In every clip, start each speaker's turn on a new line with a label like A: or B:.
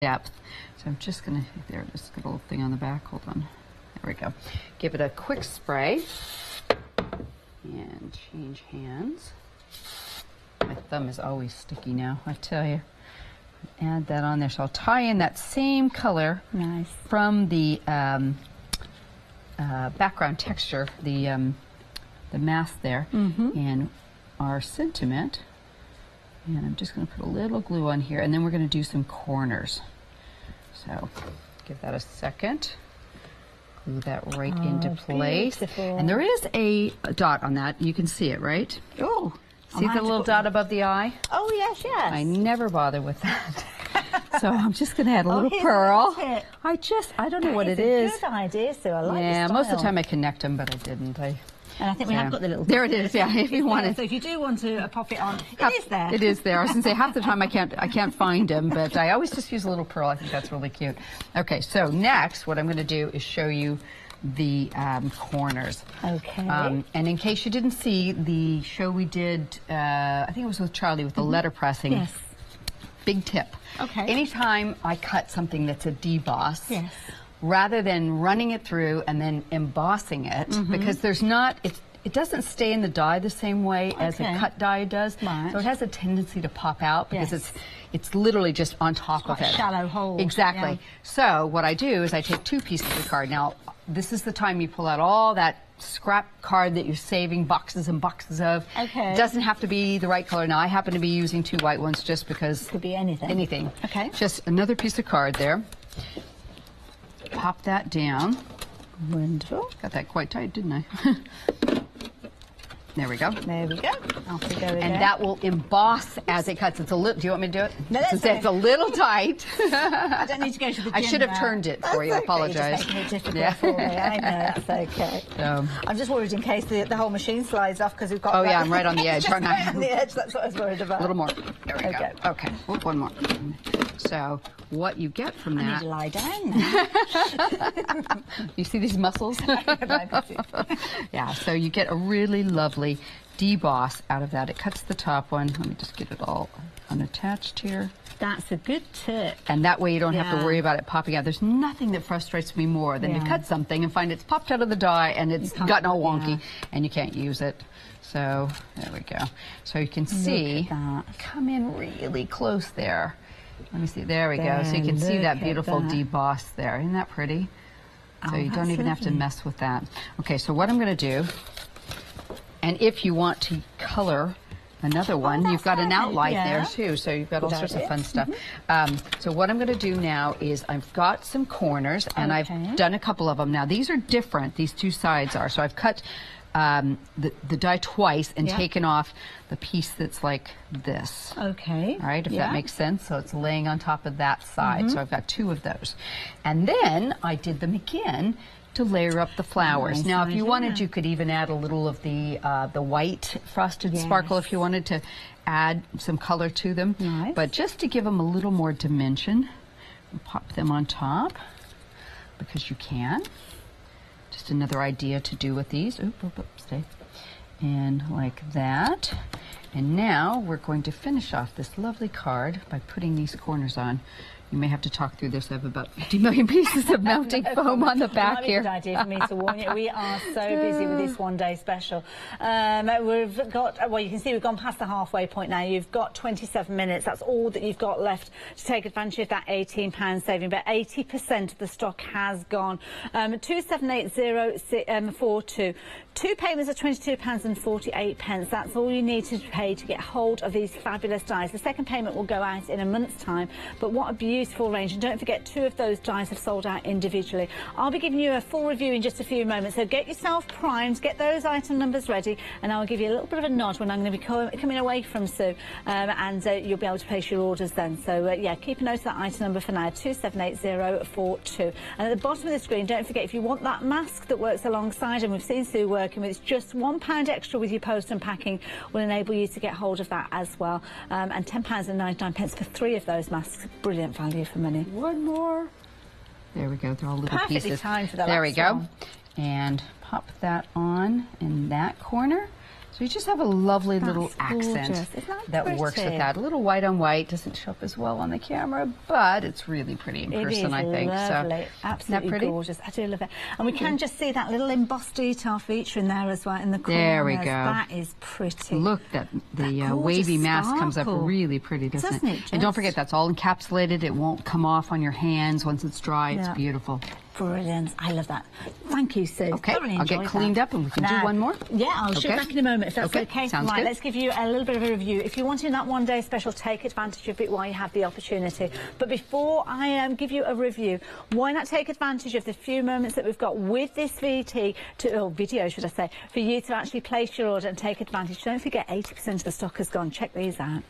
A: depth. So I'm just gonna, there, just got a little thing on the back, hold on. There we go. Give it a quick spray and change hands. My thumb is always sticky now, I tell you. Add that on there. So I'll tie in that same color from the background texture, the mask there, and our sentiment. And I'm just going to put a little glue on here, and then we're going to do some corners. So give that a second. Glue that right into place. Beautiful. And there is a dot on that. You can see it, right?
B: Oh.
A: See the little dot above the eye?
B: Oh, yes, yes.
A: I never bother with that. So I'm just going to add a little pearl. I don't know what it is.
B: Good idea, Sue. I like
A: Yeah, most of the time I connect them, but I didn't.
B: And I think we have got the little...
A: There it is, yeah, if you want it.
B: So if you do want to pop it on, it is there.
A: It is there. I was going to say, half the time I can't find them, but I always just use a little pearl. I think that's really cute. Okay, so next, what I'm going to do is show you the corners.
B: Okay.
A: And in case you didn't see the show we did, I think it was with Charlie with the letter pressing.
B: Yes.
A: Big tip.
B: Okay.
A: Anytime I cut something that's a deboss, rather than running it through and then embossing it, because there's not, it doesn't stay in the die the same way as a cut die does. Right. So it has a tendency to pop out because it's literally just on top of it.
B: Shallow hole.
A: Exactly.
B: Yeah.
A: So what I do is I take two pieces of card. Now, this is the time you pull out all that scrap card that you're saving boxes and boxes of.
B: Okay.
A: It doesn't have to be the right color. Now, I happen to be using two white ones just because...
B: Could be anything.
A: Anything.
B: Okay.
A: Just another piece of card there. Pop that down.
B: Wonderful.
A: Got that quite tight, didn't I? There we go.
B: There we go. Off we go again.
A: And that will emboss as it cuts. It's a little. Do you want me to do it?
B: No, that's
A: it's a little tight.
B: I don't need to go to the gym.
A: I should have turned it for you. I apologize.
B: You're just making it difficult for me. I know, that's okay. I'm just worried in case the whole machine slides off because we've got.
A: Oh yeah, I'm right on the edge, aren't I?
B: Right on the edge. That's what I was worried about.
A: A little more. There we go. Okay. Whoop, one more. So what you get from that?
B: I need to lie down now.
A: You see these muscles? Yeah. So you get a really lovely deboss out of that. It cuts the top one. Let me just get it all unattached here.
B: That's a good tip.
A: And that way you don't have to worry about it popping out. There's nothing that frustrates me more than to cut something and find it's popped out of the die and it's gotten all wonky and you can't use it. So there we go. So you can see, come in really close there. Let me see, there we go. So you can see that beautiful deboss there. Isn't that pretty? So you don't even have to mess with that. Okay, so what I'm going to do, and if you want to color another one, you've got an outline there too, so you've got all sorts of fun stuff. So what I'm going to do now is I've got some corners, and I've done a couple of them. Now these are different, these two sides are, so I've cut the die twice and taken off the piece that's like this. Okay. All right, if that makes sense. So it's laying on top of that side. So I've got two of those. And then I did them again to layer up the flowers. Now, if you wanted, you could even add a little of the white frosted sparkle if you wanted to add some color to them. But just to give them a little more dimension, we'll pop them on top because you can. Just another idea to do with these. Oop, oop, oop, stay. And like that. And now we're going to finish off this lovely card by putting these corners on. You may have to talk through this. I have about 50 million pieces of melting foam on the back here.
B: It might be a good idea for me to warn you. We are so busy with this one-day special. We've got, well, you can see we've gone past the halfway point now. You've got 27 minutes. That's all that you've got left to take advantage of that £18 saving. But 80% of the stock has gone. 278042. Two payments of £22.48. That's all you need to pay to get hold of these fabulous dies. The second payment will go out in a month's time. But what a beautiful range. And don't forget, two of those dies have sold out individually. I'll be giving you a full review in just a few moments. So get yourself primed, get those item numbers ready, and I'll give you a little bit of a nod when I'm going to be coming away from Sue. And you'll be able to place your orders then. So, yeah, keep a note of that item number for now, 278042. And at the bottom of the screen, don't forget, if you want that mask that works alongside, and we've seen Sue working with, it's just £1 extra with your post and packing will enable you to get hold of that as well. And £10.99 for three of those masks. Brilliant value for money.
A: One more. There we go. They're all little
B: Perfectly
A: pieces.
B: timed for the
A: there we go.
B: one.
A: And pop that on in that corner. So you just have a lovely little accent that works with that. A little white on white, doesn't show up as well on the camera, but it's really pretty in person, I think.
B: Lovely.
A: So,
B: absolutely
A: pretty?
B: Gorgeous. I do love it. And we can just see that little embossed detail feature in there as well in the corners.
A: There we go.
B: That is pretty.
A: Look, the wavy mask comes up really pretty, doesn't it? And don't forget, that's all encapsulated. It won't come off on your hands once it's dry. It's beautiful.
B: Brilliant. I love that. Thank you, Sue.
A: Okay, I'll get cleaned up and we can do one more.
B: Yeah, I'll show you back in a moment if that's okay.
A: Sounds good.
B: Let's give you a little bit of a review. If you're wanting that one-day special, take advantage of it while you have the opportunity. But before I give you a review, why not take advantage of the few moments that we've got with this video, should I say, for you to actually place your order and take advantage. Don't forget, 80% of the stock has gone. Check these out.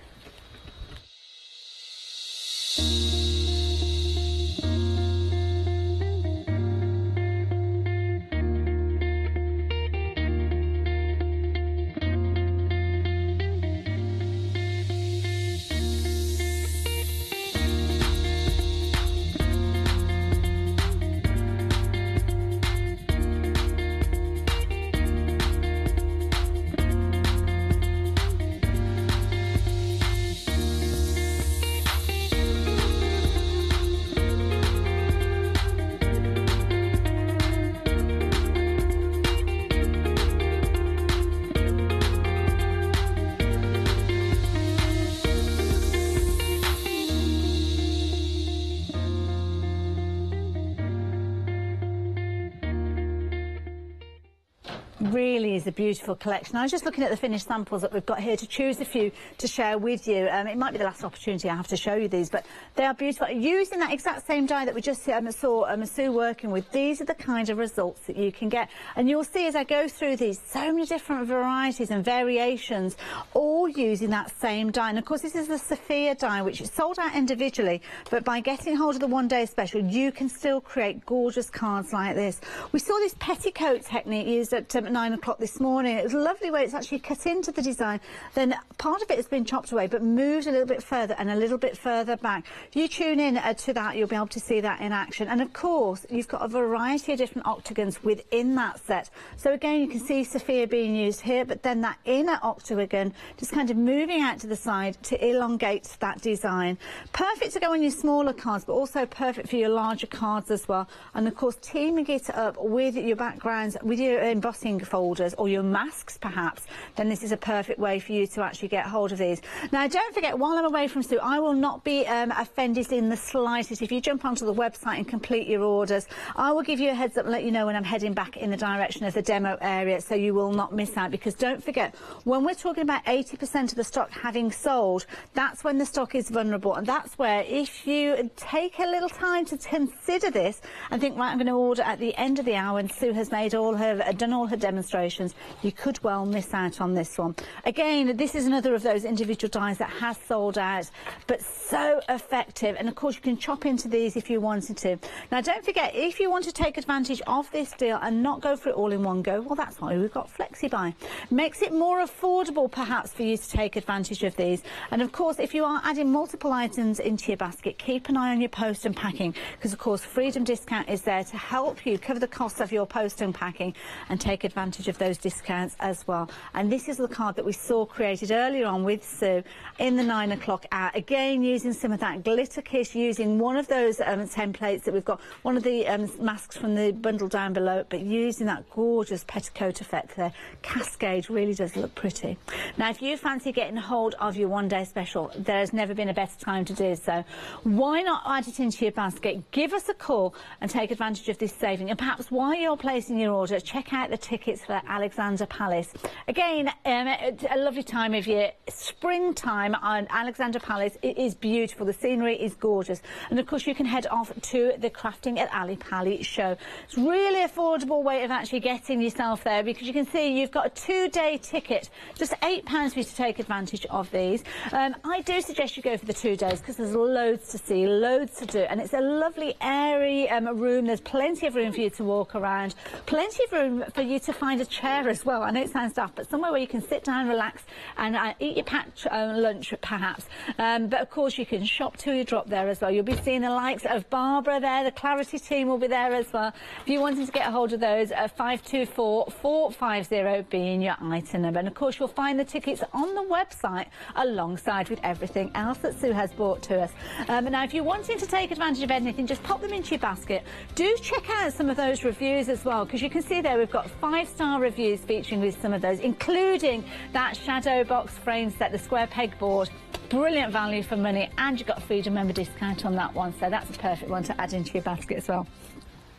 B: Really is a beautiful collection. I was just looking at the finished samples that we've got here to choose a few to share with you. It might be the last opportunity I have to show you these, but they are beautiful. Using that exact same dye that we just saw Sue working with, these are the kind of results that you can get. And you'll see as I go through these, so many different varieties and variations, all using that same dye. And of course, this is the Sophia dye, which is sold out individually, but by getting hold of the one-day special, you can still create gorgeous cards like this. We saw this petticoat technique used at 9 o'clock this morning. It was a lovely way. It's actually cut into the design. Then part of it has been chopped away, but moved a little bit further and a little bit further back. If you tune in to that, you'll be able to see that in action. And of course, you've got a variety of different octagons within that set. So again, you can see Sophia being used here, but then that inner octagon just kind of moving out to the side to elongate that design. Perfect to go on your smaller cards, but also perfect for your larger cards as well. And of course, teaming it up with your backgrounds, with your embossing folders or your masks perhaps, then this is a perfect way for you to actually get hold of these. Now don't forget, while I'm away from Sue, I will not be offended in the slightest if you jump onto the website and complete your orders. I will give you a heads up and let you know when I'm heading back in the direction of the demo area, so you will not miss out. Because don't forget, when we're talking about 80% of the stock having sold, that's when the stock is vulnerable, and that's where, if you take a little time to consider this and think, right, I'm going to order at the end of the hour and Sue has made done all her demonstrations, you could well miss out on this one. Again, this is another of those individual dyes that has sold out, but so effective. And of course, you can chop into these if you wanted to. Now don't forget, if you want to take advantage of this deal and not go for it all in one go, well, that's why we've got FlexiBuy. Makes it more affordable perhaps for you to take advantage of these. And of course, if you are adding multiple items into your basket, keep an eye on your post and packing, because of course Freedom Discount is there to help you cover the costs of your post and packing and take advantage of those discounts as well. And this is the card that we saw created earlier on with Sue in the 9 o'clock hour, again using some of that glitter kiss, using one of those templates that we've got, one of the masks from the bundle down below, but using that gorgeous petticoat effect there. Cascade really does look pretty. Now if you fancy getting hold of your one-day special, there's never been a better time to do so. Why not add it into your basket? Give us a call and take advantage of this saving. And perhaps while you're placing your order, check out the tickets for Alexandra Palace. Again, a lovely time of year, springtime on Alexandra Palace. It is beautiful. The scenery is gorgeous. And of course, you can head off to the Crafting at Ali Pali show. It's really affordable way of actually getting yourself there, because you can see you've got a 2-day ticket, just £8 for you to take advantage of these. I do suggest you go for the 2 days, because there's loads to see, loads to do, and it's a lovely airy room. There's plenty of room for you to walk around, plenty of room for you to to find a chair as well. I know it sounds daft, but somewhere where you can sit down, relax, and eat your packed lunch perhaps. But of course you can shop till you drop there as well. You'll be seeing the likes of Barbara there, the Clarity team will be there as well. If you wanted to get a hold of those, 524-450 being your item number. And of course you'll find the tickets on the website alongside with everything else that Sue has brought to us. Now if you're wanting to take advantage of anything, just pop them into your basket. Do check out some of those reviews as well, because you can see there we've got 5-star reviews featuring with some of those, including that shadow box frame set, the square pegboard. Brilliant value for money, and you've got a Freedom member discount on that one, so that's a perfect one to add into your basket as well.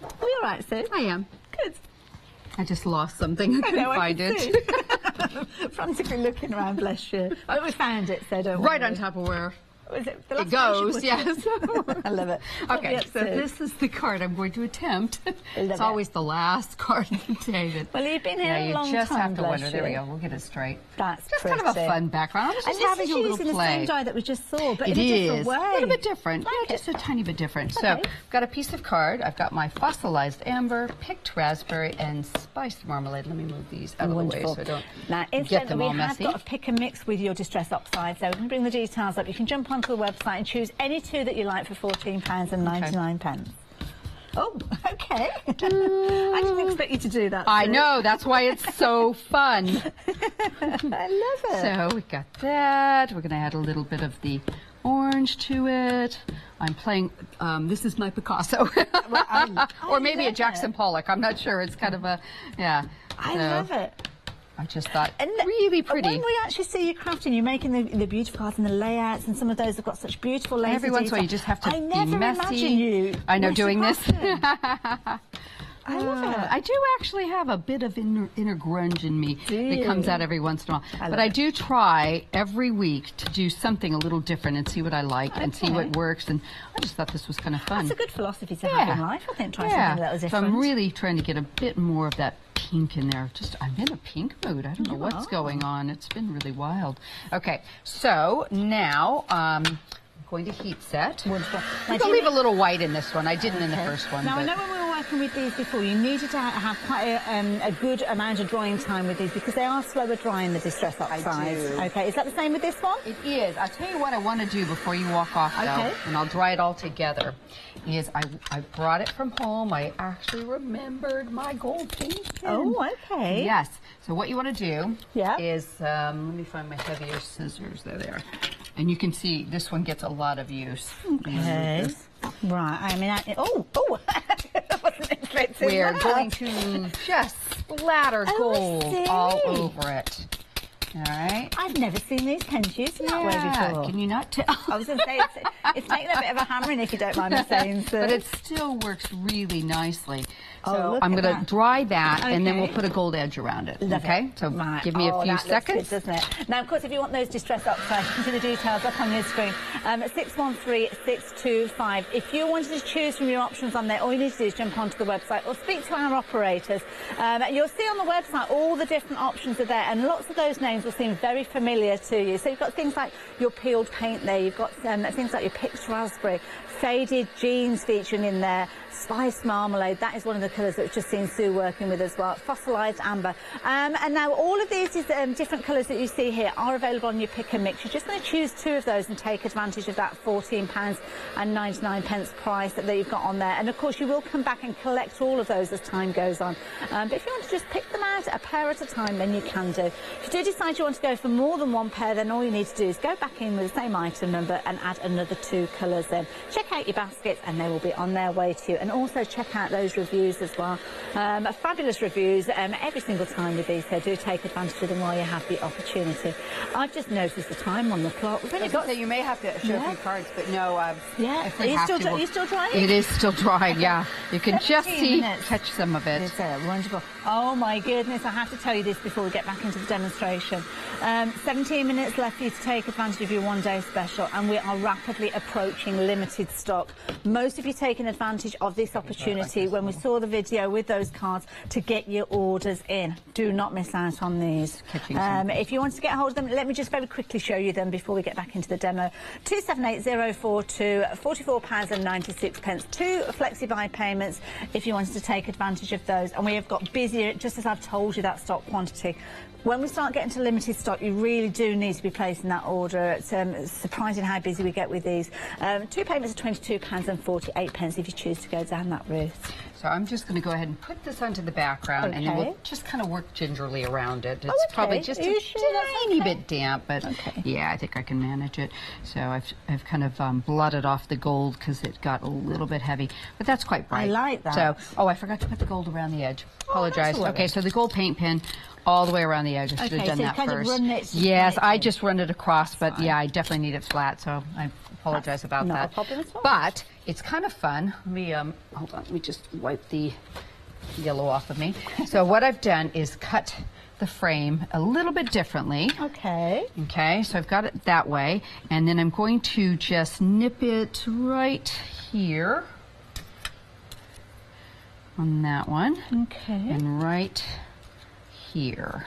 B: Are you all right, Sue?
A: I am.
B: Good.
A: I just lost something. I couldn't find it.
B: Frantically looking around, bless you. Oh, we found it, so don't worry.
A: Right on top of where
B: Was it the last
A: it goes, yes.
B: I love it.
A: Okay, so this is the card I'm going to attempt. It's always the last card of the day. That,
B: well, you've been here a long time.
A: You just have to wonder.
B: You.
A: There we go. We'll get it straight.
B: That's
A: just kind of a fun background. I was just having a little play.
B: Using the same die that we just saw, but
A: it
B: in a different way.
A: A little bit different. Like just a tiny bit different. Okay. So I've got a piece of card. I've got my fossilized amber, picked raspberry, and spiced marmalade. Let me move these out of the way so I don't get them all messy.
B: We have got a pick and mix with your distress oxide, so we can bring the details up. You can jump onto the website and choose any two that you like for £14.99. Okay. Oh, okay. I didn't expect you to do that.
A: I know, that's why it's so fun.
B: I love it.
A: So we got that. We're going to add a little bit of the orange to it. I'm playing, this is my Picasso. Or maybe a Jackson Pollock. I'm not sure. It's kind of a, yeah.
B: I love it.
A: I just thought, really pretty.
B: When we actually see you crafting, you're making the beautiful cards and the layouts, and some of those have got such beautiful layers.
A: Every once in a while you just have to be messy.
B: I never imagine you.
A: I know, doing this.
B: I love it.
A: I do actually have a bit of inner grunge in me that comes out every once in a while. But I do try every week to do something a little different and see what I like and see what works. And I just thought this was kind of fun.
B: That's a good philosophy to have in life, I think, try something that was different.
A: So I'm really trying to get a bit more of that pink in there. I'm in a pink mood. I don't know what's going on. It's been really wild. Okay, so now I'm going to heat set.
B: Wonderful.
A: I'm going to leave a little white in this one. I didn't in the first one.
B: Now, I know when we were working with these before, you needed to have quite a good amount of drying time with these because they are slower drying, the distress oxides.
A: I do.
B: Okay, is that the same with this one?
A: It is. I'll tell you what I want to do before you walk off, though, and I'll dry it all together, is I brought it from home. I actually remembered my gold pin.
B: Oh, okay.
A: Yes. So what you want to do is, let me find my heavier scissors. There they are. And you can see this one gets a lot of use.
B: Okay. Right. I mean, that wasn't expecting
A: We're going to just splatter gold all over it. All right.
B: I've never seen these pens used in that way before.
A: Can you not tell?
B: I was going to say, it's taking a bit of a hammering, if you don't mind me saying so.
A: But it still works really nicely. So I'm going to dry that, and then we'll put a gold edge around it. Okay? So give me a few seconds.
B: Good, doesn't it? Now, of course, if you want those distress oxides, you can see the details up on your screen. 613625. If you wanted to choose from your options on there, all you need to do is jump onto the website or speak to our operators. You'll see on the website all the different options are there, and lots of those names will seem very familiar to you. So you've got things like your peeled paint there, you've got things like your picked raspberry, faded jeans featuring in there, spiced marmalade, that is one of the colours that we've just seen Sue working with as well, fossilized amber. And now all of these different colours that you see here are available on your pick and mix. You're just going to choose two of those and take advantage of that £14.99 price that you've got on there. And of course you will come back and collect all of those as time goes on. But if you want to just pick them out a pair at a time, then you can do. If you do decide you want to go for more than one pair, then all you need to do is go back in with the same item number and add another two colours in. Check out your baskets and they will be on their way to you. And also check out those reviews as well. Fabulous reviews every single time with these, so do take advantage of them while you have the opportunity. I've just noticed the time on the clock. We've only got
A: you may have to show a few cards, but no.
B: Are you still drying?
A: It is still drying, yeah. You can just catch some of it.
B: It's wonderful. Oh my goodness, I have to tell you this before we get back into the demonstration. collection. 17 minutes left for you to take advantage of your one-day special, and we are rapidly approaching limited stock. Most of you taking advantage of this opportunity when we saw the video with those cards to get your orders in. Do not miss out on these. If you want to get hold of them, let me just very quickly show you them before we get back into the demo. 278042, £44.96. 2 flexi-buy payments if you wanted to take advantage of those. And we have got busier, just as I've told you, that stock quantity. When we start getting to limited stock, you really do need to be placing that order. It's surprising how busy we get with these. 2 payments of £22.48 if you choose to go down that route.
A: So I'm just going to go ahead and put this onto the background, and then we'll just kind of work gingerly around it. It's probably just a tiny bit damp, but yeah, I think I can manage it. So I've kind of blotted off the gold because it got a little bit heavy, but that's quite bright.
B: I like that.
A: So, oh, I forgot to put the gold around the edge. Apologize. Okay, so the gold paint pen all the way around the edge. I should have done that first. Yes, I just run it across, but yeah, I definitely need it flat, so I apologize about that.
B: Not a problem at all.
A: But it's kind of fun. Let me, hold on, let me just wipe the yellow off of me. So what I've done is cut the frame a little bit differently.
B: Okay.
A: Okay, so I've got it that way, and then I'm going to just nip it right here on that one. Okay. And right here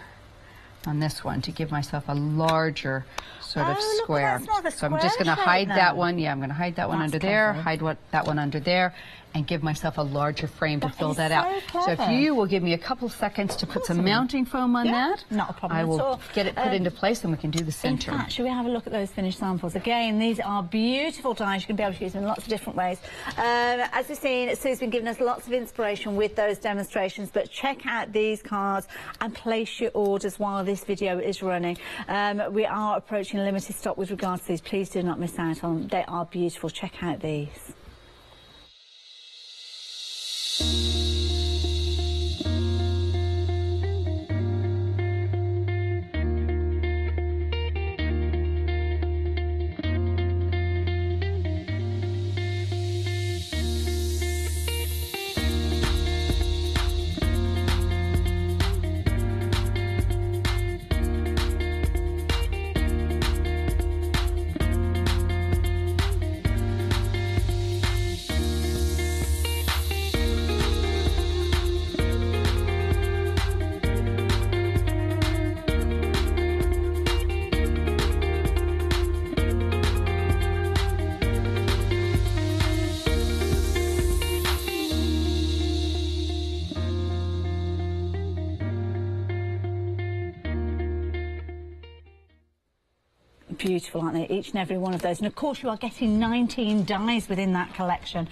A: on this one to give myself a larger sort of square. So I'm just going to hide that one. Yeah, I'm going to hide that one under there, hide that one under there, and give myself a larger frame to fill that out. So if you will give me a couple seconds to put some mounting foam on that,
B: not a problem
A: I will
B: at all.
A: get it put into place, and we can do the center.
B: In fact, should we have a look at those finished samples? Again, these are beautiful dies. You can be able to use them in lots of different ways. As we've seen, Sue's been giving us lots of inspiration with those demonstrations, but check out these cards and place your orders while this video is running. We are approaching limited stock with regards to these. Please do not miss out on them. They are beautiful. Check out these. Beautiful, aren't they? Each and every one of those. And of course you are getting 19 dies within that collection.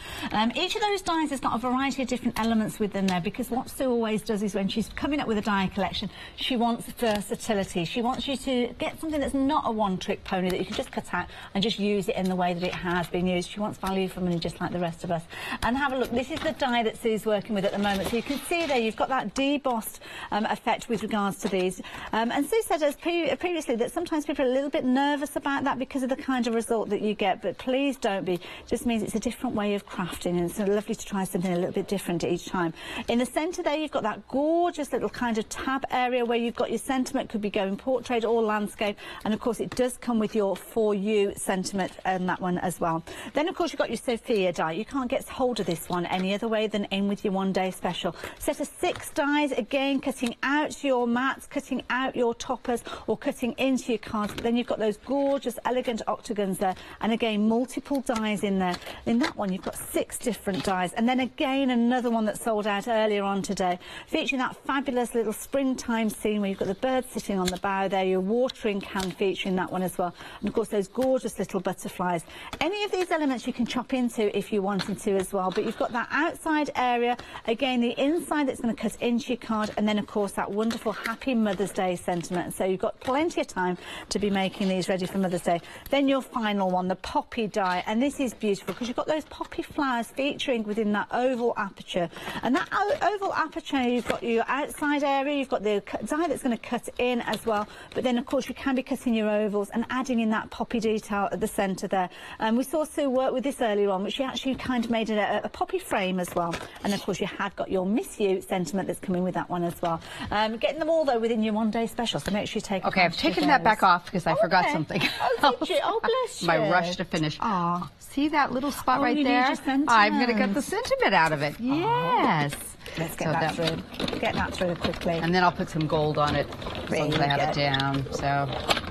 B: Each of those dies has got a variety of different elements within there, because what Sue always does is when she's coming up with a die collection, she wants versatility. She wants you to get something that's not a one-trick pony that you can just cut out and just use it in the way that it has been used. She wants value for money just like the rest of us. And have a look. This is the die that Sue's working with at the moment. So you can see there you've got that debossed effect with regards to these. And Sue said as previously that sometimes people are a little bit nervous about that because of the kind of result that you get, but please don't be. It just means it's a different way of crafting, and it's lovely to try something a little bit different each time. In the centre there you've got that gorgeous little kind of tab area where you've got your sentiment, could be going portrait or landscape, and of course it does come with your For You sentiment and that one as well. Then of course you've got your Sophia die. You can't get hold of this one any other way than in with your one-day special. Set of 6 dies, again cutting out your mats, cutting out your toppers or cutting into your cards. But then you've got those gorgeous elegant octagons there, and again multiple dies in there. In that one you've got 6 different dies, and then again another one that sold out earlier on today, featuring that fabulous little springtime scene where you've got the birds sitting on the bough there, your watering can featuring that one as well, and of course those gorgeous little butterflies. Any of these elements you can chop into if you wanted to as well, but you've got that outside area, again the inside that's going to cut into your card, and then of course that wonderful Happy Mother's Day sentiment. So you've got plenty of time to be making these ready ready for Mother's Day. Then your final one, the poppy die, and this is beautiful because you've got those poppy flowers featuring within that oval aperture. And that oval aperture, you've got your outside area, you've got the die that's going to cut in as well, but then of course you can be cutting your ovals and adding in that poppy detail at the centre there. We saw Sue work with this earlier on, which she actually kind of made it a poppy frame as well. And of course you have got your Miss You sentiment that's coming with that one as well. Getting them all though within your one-day special, so make sure you take.
A: Okay, I've taken that back off because I forgot something.
B: Oh, did you? Oh, bless you.
A: My rush to finish.
B: Oh,
A: see that little spot right
B: you
A: there?
B: need your sentiment.
A: I'm going to get the sentiment out of it. Yes.
B: Let's get that through. Get that through quickly.
A: And then I'll put some gold on it as long as I have it down. So.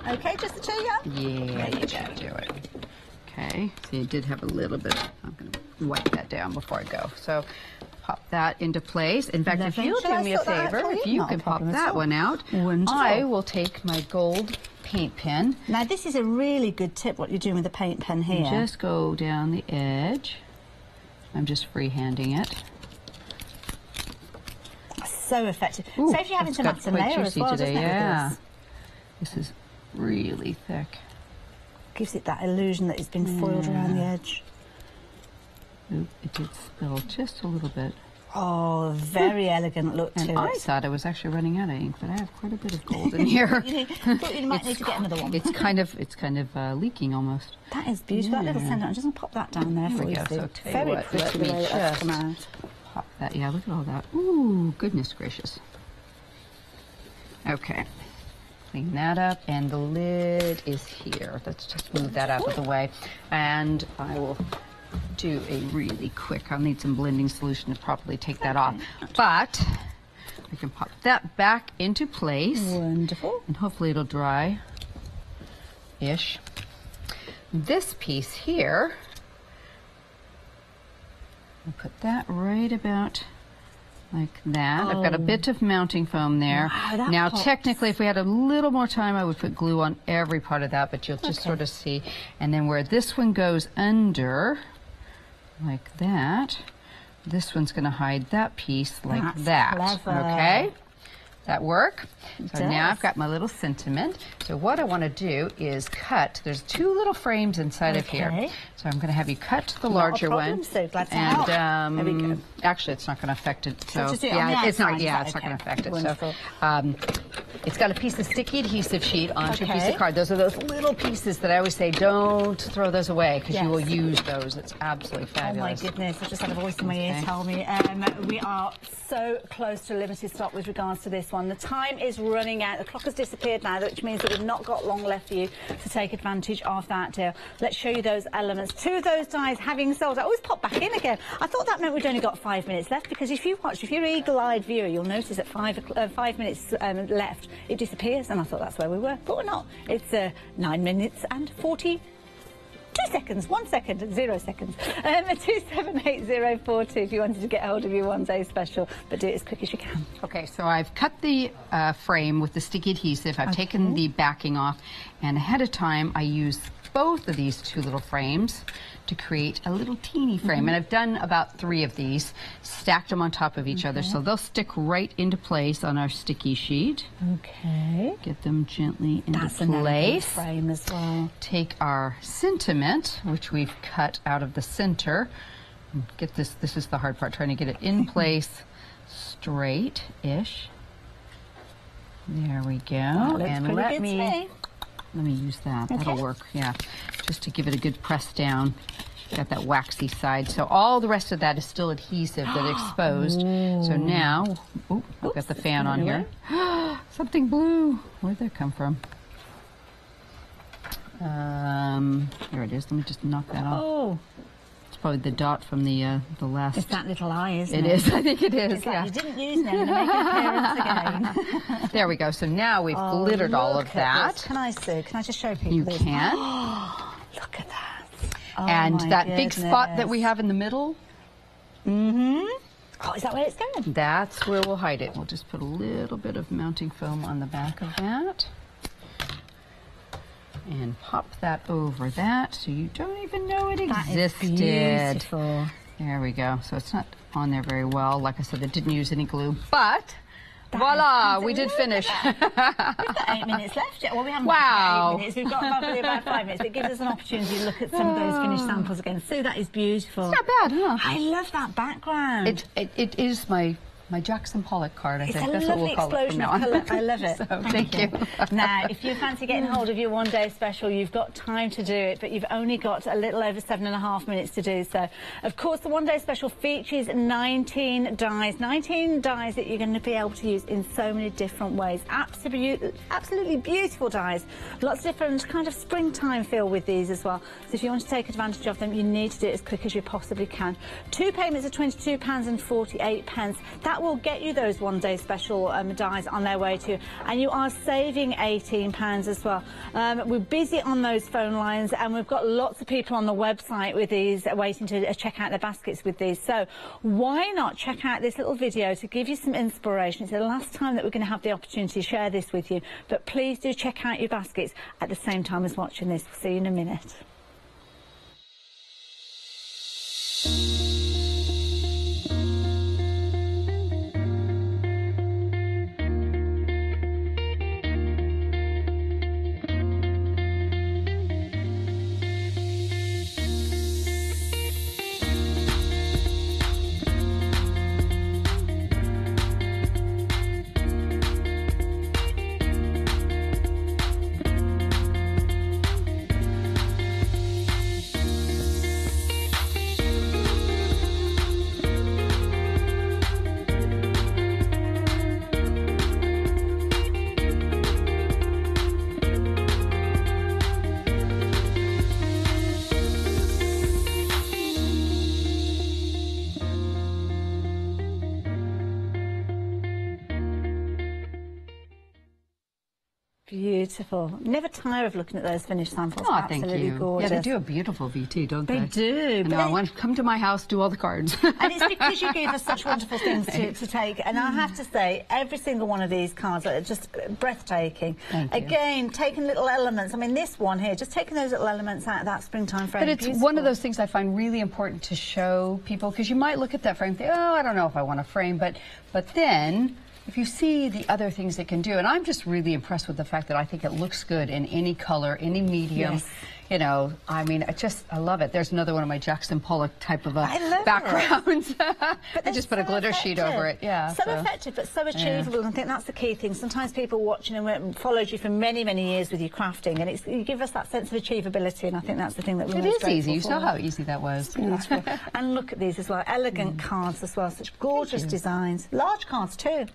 B: Okay, just the two, yeah?
A: Yeah, you should do it. Okay, so you did have a little bit. I'm going to wipe that down before I go. So pop that into place. In fact, if you'll do me a favor, if you can pop that one out, I will take my gold paint pen.
B: Now, this is a really good tip, what you're doing with the paint pen here.
A: Just go down the edge. I'm just freehanding it.
B: So effective.
A: Ooh,
B: so if you're having to matte a layer as well,
A: today,
B: doesn't it?
A: Yeah. This is really thick.
B: Gives it that illusion that it's been foiled around the edge.
A: Oop, it did spill just a little bit.
B: Oh, very elegant look to it.
A: I thought I was actually running out of ink, but I have quite a bit of gold in here.
B: You might need to get another one.
A: It's kind of leaking almost.
B: That is beautiful. That little centre. I'm just going to pop that down there for you.
A: So
B: very pretty the way that's come out.
A: Pop that. Yeah, look at all that. Ooh, goodness gracious. Okay. Clean that up, and the lid is here. Let's just move that out of the way, and I will do a really quick. I'll need some blending solution to properly take that off, but we can pop that back into place.
B: Wonderful.
A: And hopefully it'll dry ish. This piece here, I'll put that right about like that. I've got a bit of mounting foam there.
B: Wow,
A: now,
B: pops.
A: technically, if we had a little more time, I would put glue on every part of that, but you'll just sort of see. And then where this one goes under, like that, this one's going to hide that piece like that.
B: Clever.
A: Okay? That work? So
B: It
A: now
B: does.
A: I've got my little sentiment. So what I want to do is cut. There's two little frames inside of here. So I'm going to have you cut the larger one.
B: So glad to
A: and
B: help. There we go.
A: actually, it's not going to affect it. So
B: just do it on the
A: yeah, it's not.
B: outside,
A: Yeah,
B: is
A: it's
B: that
A: not going to
B: okay?
A: affect it.
B: Wonderful.
A: So it's got a piece of sticky adhesive sheet onto a piece of card. Those are those little pieces that I always say don't throw those away because you will use those. It's absolutely fabulous.
B: Oh my goodness! I just had a voice in my ear tell me we are so close to limited stock with regards to this one. The time is running out. The clock has disappeared now, which means that we've not got long left for you to take advantage of that deal. Let's show you those elements. Two of those dies having sold. I always pop back in again. I thought that meant we'd only got 5 minutes left because if you're an eagle-eyed viewer, you'll notice at 5 minutes left, it disappears, and I thought that's where we were, but we're not. It's 9 minutes and 42 seconds, 1 second, 0 seconds. 278042 if you wanted to get hold of your one-day special, but do it as quick as you can.
A: Okay, so I've cut the frame with the sticky adhesive. I've taken the backing off, and ahead of time I used both of these two little frames to create a little teeny frame. And I've done about 3 of these, stacked them on top of each other, so they'll stick right into place on our sticky sheet.
B: Okay.
A: Get them gently into
B: That's
A: place.
B: a frame as well.
A: Take our sentiment, which we've cut out of the center. Get this. This is the hard part, trying to get it in place straight-ish. There we go. And let me use that. That'll work. Yeah, just to give it a good press down. Got that waxy side. So all the rest of that is still adhesive that exposed. So now, I've got the fan on here. Something blue. Where'd that come from? Here it is. Let me just knock that off.
B: Oh.
A: It's probably the dot from the last.
B: It's that little eye, isn't it?
A: It is. I think it is.
B: It's like you didn't use them to make an appearance again.
A: There we go. So now we've glittered all of that.
B: Can I see? Can I just show people?
A: You
B: this?
A: can.
B: Look at that.
A: And that big spot that we have in the middle.
B: Oh, is that where it's going?
A: That's where we'll hide it. We'll just put a little bit of mounting foam on the back of that. And pop that over that so you don't even know it existed.
B: That is beautiful.
A: There we go. So it's not on there very well. Like I said, I didn't use any glue, but Voila, we did finish.
B: We've got 8 minutes left. Well, we haven't got 8 minutes. We've got probably about 5 minutes. It gives us an opportunity to look at some of those finished samples again. Sue, that is beautiful.
A: It's not bad, huh?
B: I love that background.
A: It is my Jackson Pollock card, I think.
B: It's
A: That's what we'll call it from now on.
B: I love it.
A: So, thank you.
B: Now, if you fancy getting hold of your one-day special, you've got time to do it, but you've only got a little over 7.5 minutes to do so. Of course, the one-day special features 19 dies that you're going to be able to use in so many different ways. Absolutely beautiful dies. Lots of different kind of springtime feel with these as well. So if you want to take advantage of them, you need to do it as quick as you possibly can. 2 payments of £22.48. That will get you those one-day special dies on their way to you, and you are saving £18 as well. We're busy on those phone lines, and we've got lots of people on the website with these waiting to check out their baskets with these. So why not check out this little video to give you some inspiration? It's the last time that we're going to have the opportunity to share this with you, but please do check out your baskets at the same time as watching this. We'll see you in a minute. Beautiful. Never tire of looking at those finished samples.
A: Oh,
B: absolutely
A: thank you.
B: Gorgeous.
A: Yeah, they do a beautiful VT, don't they?
B: They do.
A: I want to come to my house, do all the cards.
B: And it's because you gave us such wonderful things to take. And I have to say, every single one of these cards are just breathtaking.
A: Thank you.
B: Again, taking little elements. I mean, this one here, just taking those little elements out of that springtime frame.
A: But it's one of those things I find really important to show people, because you might look at that frame and think, oh, I don't know if I want a frame. But then, if you see the other things it can do, and I'm just really impressed with the fact that I think it looks good in any color, any medium.
B: Yes.
A: You know, I mean, I love it. There's another one of my Jackson Pollock type of backgrounds. I just put a glitter sheet over it. Yeah.
B: So effective, but so achievable. And I think that's the key thing. Sometimes people watching and followed you for many, many years with your crafting, and you give us that sense of achievability, and I think that's the thing that we're most grateful for.
A: It is easy. You saw how easy that was.
B: Beautiful. And look at these as well. Elegant cards as well. Such gorgeous designs. Large cards too.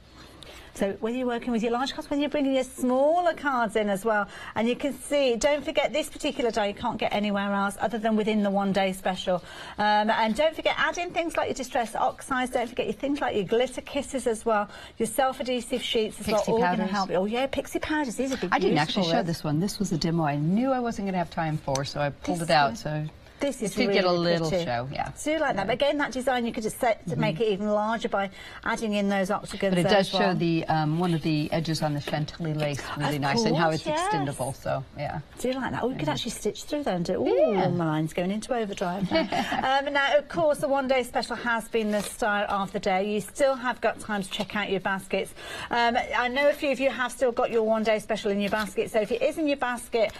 B: So whether you're working with your large cards, whether you're bringing your smaller cards in as well, and you can see, don't forget this particular die you can't get anywhere else other than within the one-day special. And don't forget, add in things like your distress oxides, don't forget your things like your glitter kisses as well, your self-adhesive sheets as well, all going to help you. Oh yeah, pixie powders, these are big.
A: I didn't actually show this one. This was a demo I knew I wasn't going to have time for, so I pulled it out. So
B: this is
A: really get a little
B: pretty.
A: show, yeah.
B: So you like that, but again, that design you could just set to make it even larger by adding in those octagons.
A: But it does show the one of the edges on the chantilly lace really nice, and how it's extendable. So yeah.
B: Do you like that? Oh, you could actually stitch through there and do. Oh, my line's going into overdrive now. Now, of course, the one-day special has been the style of the day. You still have got time to check out your baskets. I know a few of you have still got your one-day special in your basket. So if it is in your basket,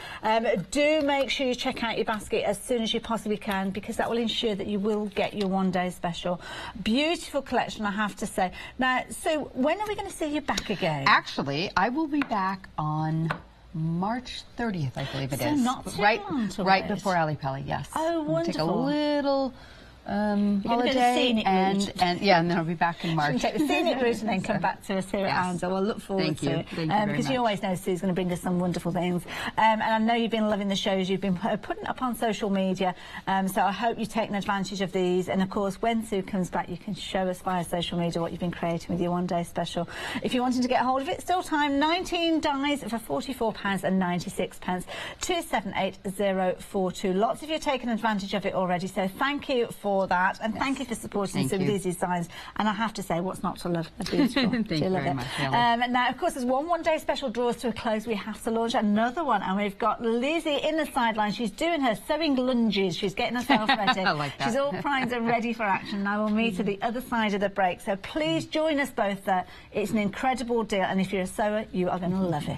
B: do make sure you check out your basket as soon as you possibly can, because that will ensure that you will get your one-day special. Beautiful collection, I have to say. Now, so when are we going to see you back again?
A: Actually, I will be back on March 30th, I believe it is.
B: Not too long to
A: right
B: wait.
A: before Ali Pali, yes.
B: Oh, wonderful.
A: Take a little holiday, and then I'll be back in March.
B: You can take the scenic route and then come back to us here at Ansell. We'll look forward to it.
A: Thank you very
B: because
A: much.
B: you always know Sue's going to bring us some wonderful things. And I know you've been loving the shows you've been putting up on social media. So I hope you've taken advantage of these. And of course, when Sue comes back, you can show us via social media what you've been creating with your one-day special. If you're wanting to get hold of it, still time. 19 dies for £44.96. 278042. Lots of you have taken advantage of it already. So thank you for for that, and thank you for supporting us with these designs. And I have to say, what's not to love? They're beautiful.
A: Thank you very much,
B: now, of course, as one-day special draws to a close, we have to launch another one, and we've got Lizzie in the sideline. She's doing her sewing lunges. She's getting herself ready.
A: I like that.
B: She's all primed and ready for action. Now we'll meet at the other side of the break. So please join us both there. It's an incredible deal, and if you're a sewer, you are going to love it.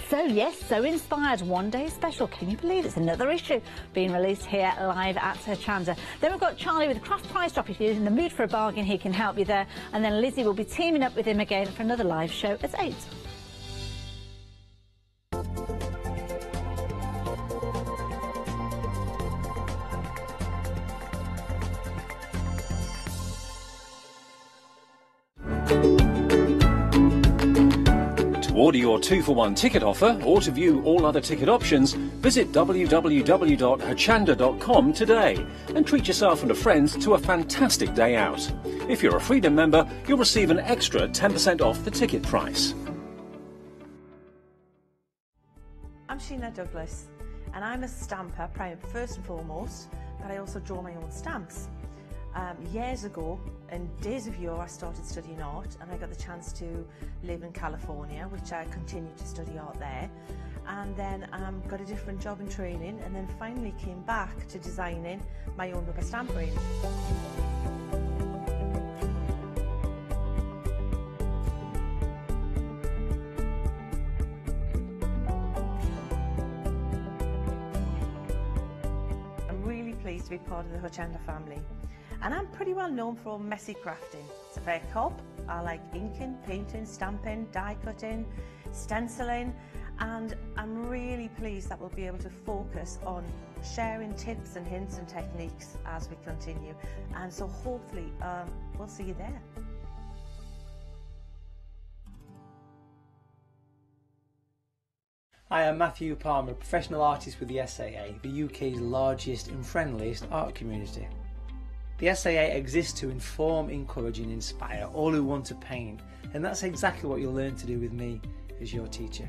B: So yes, So Inspired one-day special. Can you believe it's another issue being released here live at Hochanda? Then we've got Charlie with a craft prize drop. If you're in the mood for a bargain, he can help you there. And then Lizzie will be teaming up with him again for another live show at 8.
C: To order your 2-for-1 ticket offer or to view all other ticket options, visit www.hochanda.com today and treat yourself and a friend to a fantastic day out. If you're a Freedom member, you'll receive an extra 10% off the ticket price.
D: I'm Sheena Douglas, and I'm a stamper, first and foremost, but I also draw my own stamps. Years ago, in days of yore, I started studying art, and I got the chance to live in California, which I continued to study art there, and then got a different job in training, and then finally came back to designing my own rubber stamp range. I'm really pleased to be part of the Hochanda family. And I'm pretty well known for messy crafting. So if I help, I like inking, painting, stamping, die cutting, stenciling, and I'm really pleased that we'll be able to focus on sharing tips and hints and techniques as we continue. And so hopefully we'll see you there.
E: I am Matthew Palmer, professional artist with the SAA, the UK's largest and friendliest art community. The SAA exists to inform, encourage and inspire all who want to paint, and that's exactly what you'll learn to do with me as your teacher.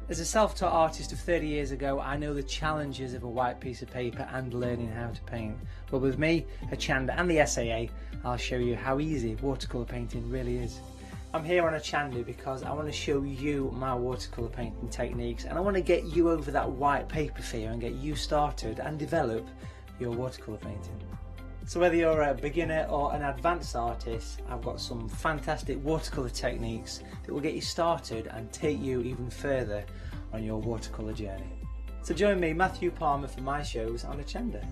E: As a self-taught artist of 30 years ago, I know the challenges of a white piece of paper and learning how to paint. But with me, Hochanda and the SAA, I'll show you how easy watercolour painting really is. I'm here on Hochanda because I want to show you my watercolour painting techniques, and I want to get you over that white paper fear and get you started and develop your watercolour painting. So whether you're a beginner or an advanced artist, I've got some fantastic watercolour techniques that will get you started and take you even further on your watercolour journey. So join me, Matthew Palmer, for my shows on Hochanda.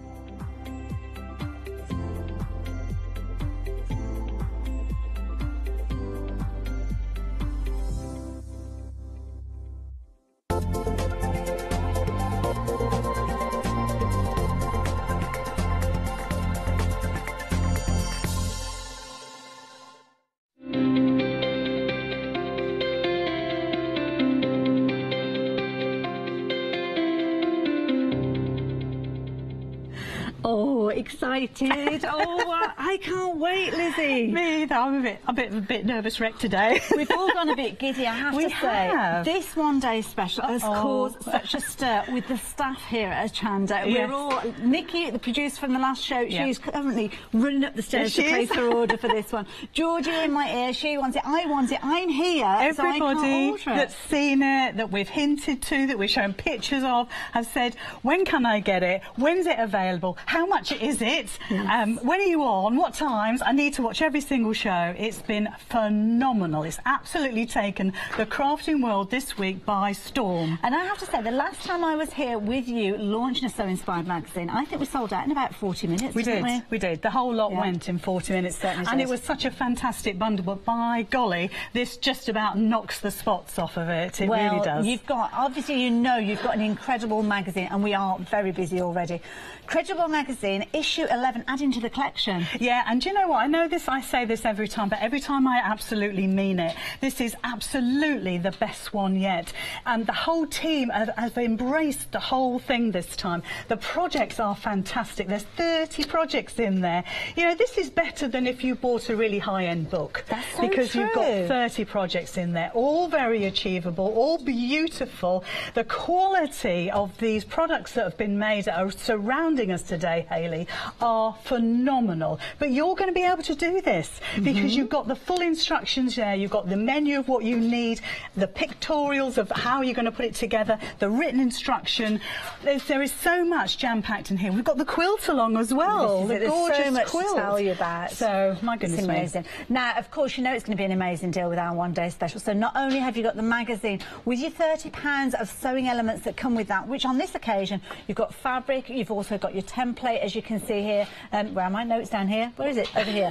B: Oh, excited. I can't wait, Lizzie.
F: Me either. I'm a bit nervous wreck today.
B: We've all gone a bit giddy, I have to say. This one-day special has caused such a stir with the staff here at Hochanda.
F: Yes.
B: We're all... Nikki, the producer from the last show, she's currently running up the stairs to place her order for this one. Georgie in my ear, she wants it, I want it, I'm here,
F: Everybody
B: so I can't order it.
F: that's seen it, that we've hinted to, that we've shown pictures of, have said, when can I get it? When's it available? How much is it? Yes. When are you on? What times? I need to watch every single show. It's been phenomenal. It's absolutely taken the crafting world this week by storm.
B: And I have to say, the last time I was here with you launching a So Inspired magazine, I think we sold out in about 40 minutes, didn't we?
F: We did. The whole lot went in 40 minutes. And it was such a fantastic bundle, but by golly, this just about knocks the spots off of it. It really does.
B: You've got, obviously, you know, you've got an incredible magazine, and we are very busy already. Credible magazine issue 11 adding to the collection.
F: Yeah, and do you know what? I know this, I say this every time, but every time I absolutely mean it. This is absolutely the best one yet. And the whole team have embraced the whole thing this time. The projects are fantastic. There's 30 projects in there. You know, this is better than if you bought a really high-end book.
B: That's so
F: because
B: true.
F: You've got 30 projects in there, all very achievable, all beautiful. The quality of these products that have been made that are surrounding us today, Hayley, are phenomenal. But you're going to be able to do this because you've got the full instructions there, you've got the menu of what you need, the pictorials of how you're going to put it together, the written instruction. There is so much jam-packed in here. We've got the quilt along as well.
B: There's so much to tell you about.
F: So, my goodness me.
B: It's amazing. Now, of course, you know it's going to be an amazing deal with our one-day special. So not only have you got the magazine with your £30 of sewing elements that come with that, which on this occasion you've got fabric, you've also got your template, as you can see here. Where are my notes down here? Where is it? Over here.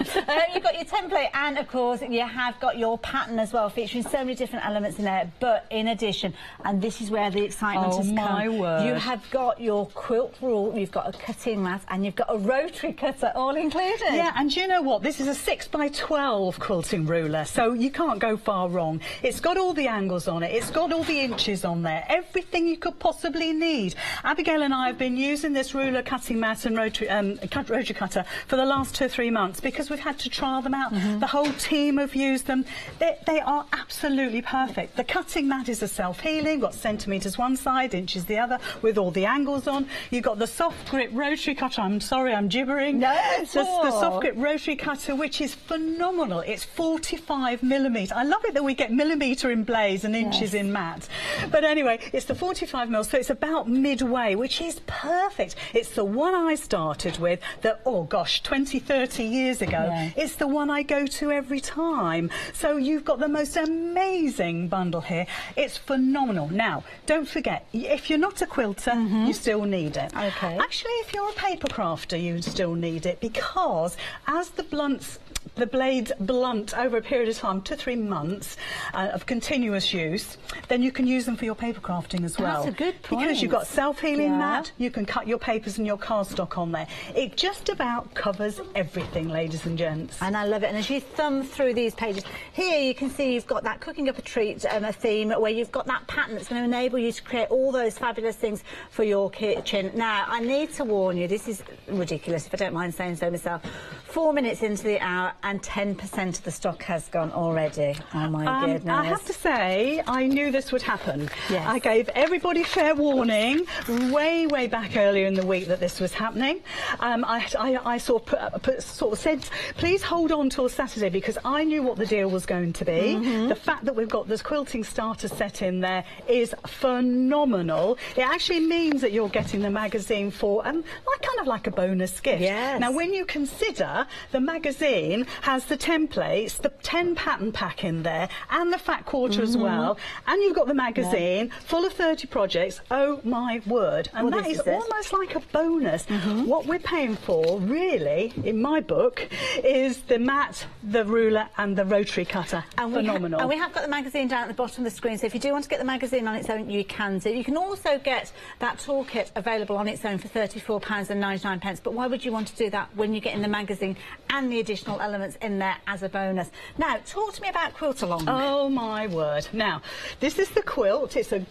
B: You've got your template, and of course you have got your pattern as well, featuring so many different elements in there. But in addition, and this is where the excitement has come. Oh my word! You have got your quilt rule, you've got a cutting mat, and you've got a rotary cutter, all included.
F: Yeah, and you know what? This is a 6x12 quilting ruler, so you can't go far wrong. It's got all the angles on it. It's got all the inches on there. Everything you could possibly need. Abigail and I have been using this ruler, cutting mat and rotary cutter for the last 2 or 3 months because we've had to trial them out. The whole team have used them. They are absolutely perfect. The cutting mat is a self-healing, got centimetres one side, inches the other, with all the angles on. You've got the soft grip rotary cutter. I'm sorry, I'm gibbering.
B: No,
F: the soft grip rotary cutter, which is phenomenal. It's 45mm. I love it that we get millimetre in blaze and inches in mat. But anyway, it's the 45mm, so it's about midway, which is perfect. It's the one I started with that, oh gosh, 20, 30 years ago. Yeah. It's the one I go to every time. So you've got the most amazing bundle here. It's phenomenal. Now, don't forget, if you're not a quilter, you still need it.
B: Okay.
F: Actually, if you're a paper crafter, you still need it because as the blades blunt over a period of time, 2 or 3 months of continuous use, then you can use them for your paper crafting as well.
B: That's a good point.
F: Because you've got self-healing mat, you can cut your papers and your cardstock on there. It just about covers everything, ladies and gents.
B: And I love it. And as you thumb through these pages, here you can see you've got that cooking up a treat a theme where you've got that pattern that's going to enable you to create all those fabulous things for your kitchen. Now, I need to warn you, this is ridiculous, if I don't mind saying so myself. 4 minutes into the hour and 10% of the stock has gone already. Oh my goodness.
F: I have to say, I knew this would happen.
B: Yes.
F: I gave everybody fair warning way back earlier in the week that this was happening. I sort of said, please hold on till Saturday because I knew what the deal was going to be. The fact that we've got this quilting starter set in there is phenomenal. It actually means that you're getting the magazine for kind of like a bonus gift.
B: Yes.
F: Now, when you consider the magazine has the templates, the 10 pattern pack in there, and the fat quarter as well, and you've got the magazine full of 30 projects. Oh my word! And that is almost like a bonus. What we're paying for, really, in my book, is the mat, the ruler, and the rotary cutter. And phenomenal.
B: And we have got the magazine down at the bottom of the screen, so if you do want to get the magazine on its own, you can do. You can also get that toolkit available on its own for £34.99. But why would you want to do that when you're getting the magazine and the additional elements in there as a bonus? Now, talk to me about quilt along.
F: Oh my word. Now, this is the quilt. It's a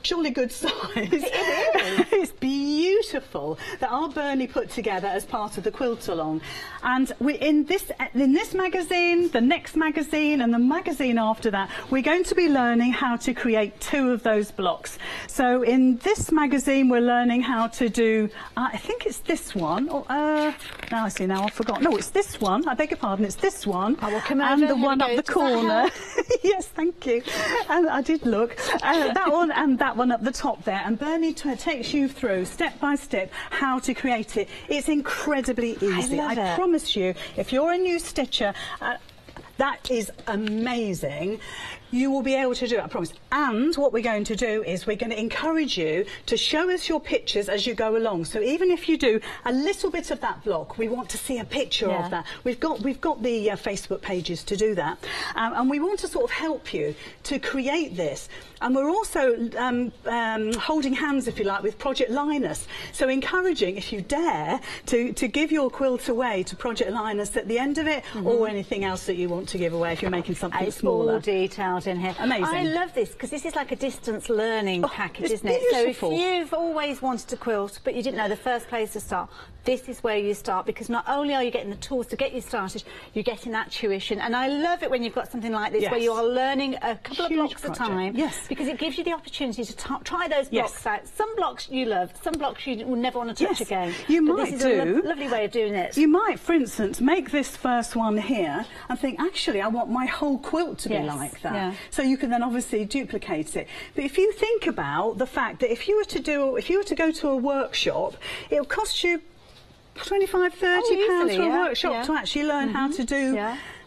F: jolly good size. It is. It's beautiful that our Bernie put together as part of the quilt along. And in this magazine, the next magazine and the magazine after that, we're going to be learning how to create 2 of those blocks. So in this magazine we're learning how to do, I think it's this one. Now I see, now I've forgotten. No, it's this one. I beg your pardon, it's this one.
B: I will come
F: and
B: over.
F: the one up the corner. Yes, thank you. And I did look. That one and that one up the top there, and Bernie takes you through step by step how to create it. It's incredibly easy. I promise you, if you're a new stitcher, that is amazing. you will be able to do it, I promise. And what we're going to do is we're going to encourage you to show us your pictures as you go along. So even if you do a little bit of that block, we want to see a picture of that. We've got the Facebook pages to do that. And we want to sort of help you to create this. And we're also holding hands, if you like, with Project Linus. So encouraging, if you dare, to give your quilt away to Project Linus at the end of it, or anything else that you want to give away if you're making something smaller.
B: All detailed in here.
F: Amazing.
B: I love this because this is like a distance learning package, isn't it?
F: Beautiful.
B: So if you've always wanted to quilt but you didn't know the first place to start, this is where you start, because not only are you getting the tools to get you started, you're getting that tuition. And I love it when you've got something like this where you are learning a couple of blocks at a time.
F: Yes.
B: Because it gives you the opportunity to try those blocks out. Some blocks you loved, some blocks you will never want to touch again.
F: You
B: but
F: might
B: this is a lovely way of doing it.
F: You might, for instance, make this first one here and think, actually, I want my whole quilt to be like that.
B: Yeah.
F: So you can then obviously duplicate it. But if you think about the fact that if you were to go to a workshop, it'll cost you £25, £30 for a workshop to actually learn how to do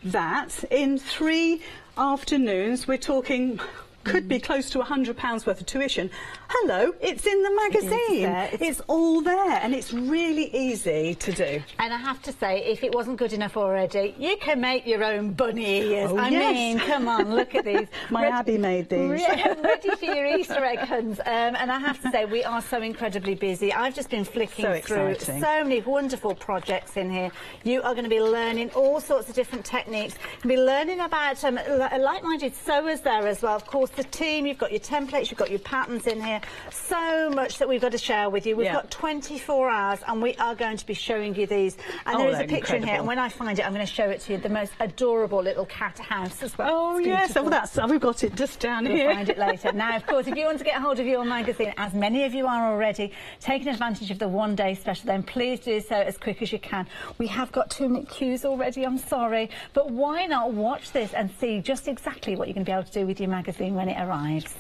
F: that in 3 afternoons. We're talking could be close to £100 worth of tuition. Hello, it's in the magazine. It's all there, and it's really easy to do.
B: And I have to say, if it wasn't good enough already, you can make your own bunny ears. I mean, come on, look at these.
F: My Abby made these.
B: Ready for your Easter egg hunts. And I have to say, we are so incredibly busy. I've just been flicking through so many wonderful projects in here. You are going to be learning all sorts of different techniques. You'll be learning about like-minded sewers there as well. Of course, the team, you've got your templates, you've got your patterns in here. So much that we've got to share with you. We've got 24 hours and we are going to be showing you these. And there is a picture in here, and when I find it, I'm going to show it to you. The most adorable little cat house as well.
F: Oh, yes. Oh, we've got it just down here.
B: We'll find it later. Now, of course, if you want to get hold of your magazine, as many of you are already, taking advantage of the one-day special, then please do so as quick as you can. We have got 2 minute queues already, I'm sorry. But why not watch this and see just exactly what you're going to be able to do with your magazine when it arrives.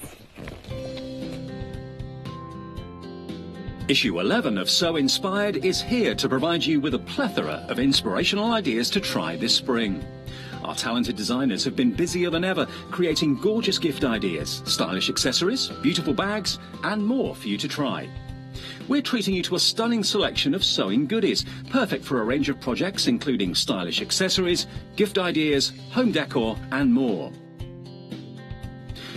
C: Issue 11 of So Inspired is here to provide you with a plethora of inspirational ideas to try this spring. Our talented designers have been busier than ever, creating gorgeous gift ideas, stylish accessories, beautiful bags, and more for you to try. We're treating you to a stunning selection of sewing goodies, perfect for a range of projects including stylish accessories, gift ideas, home decor, and more.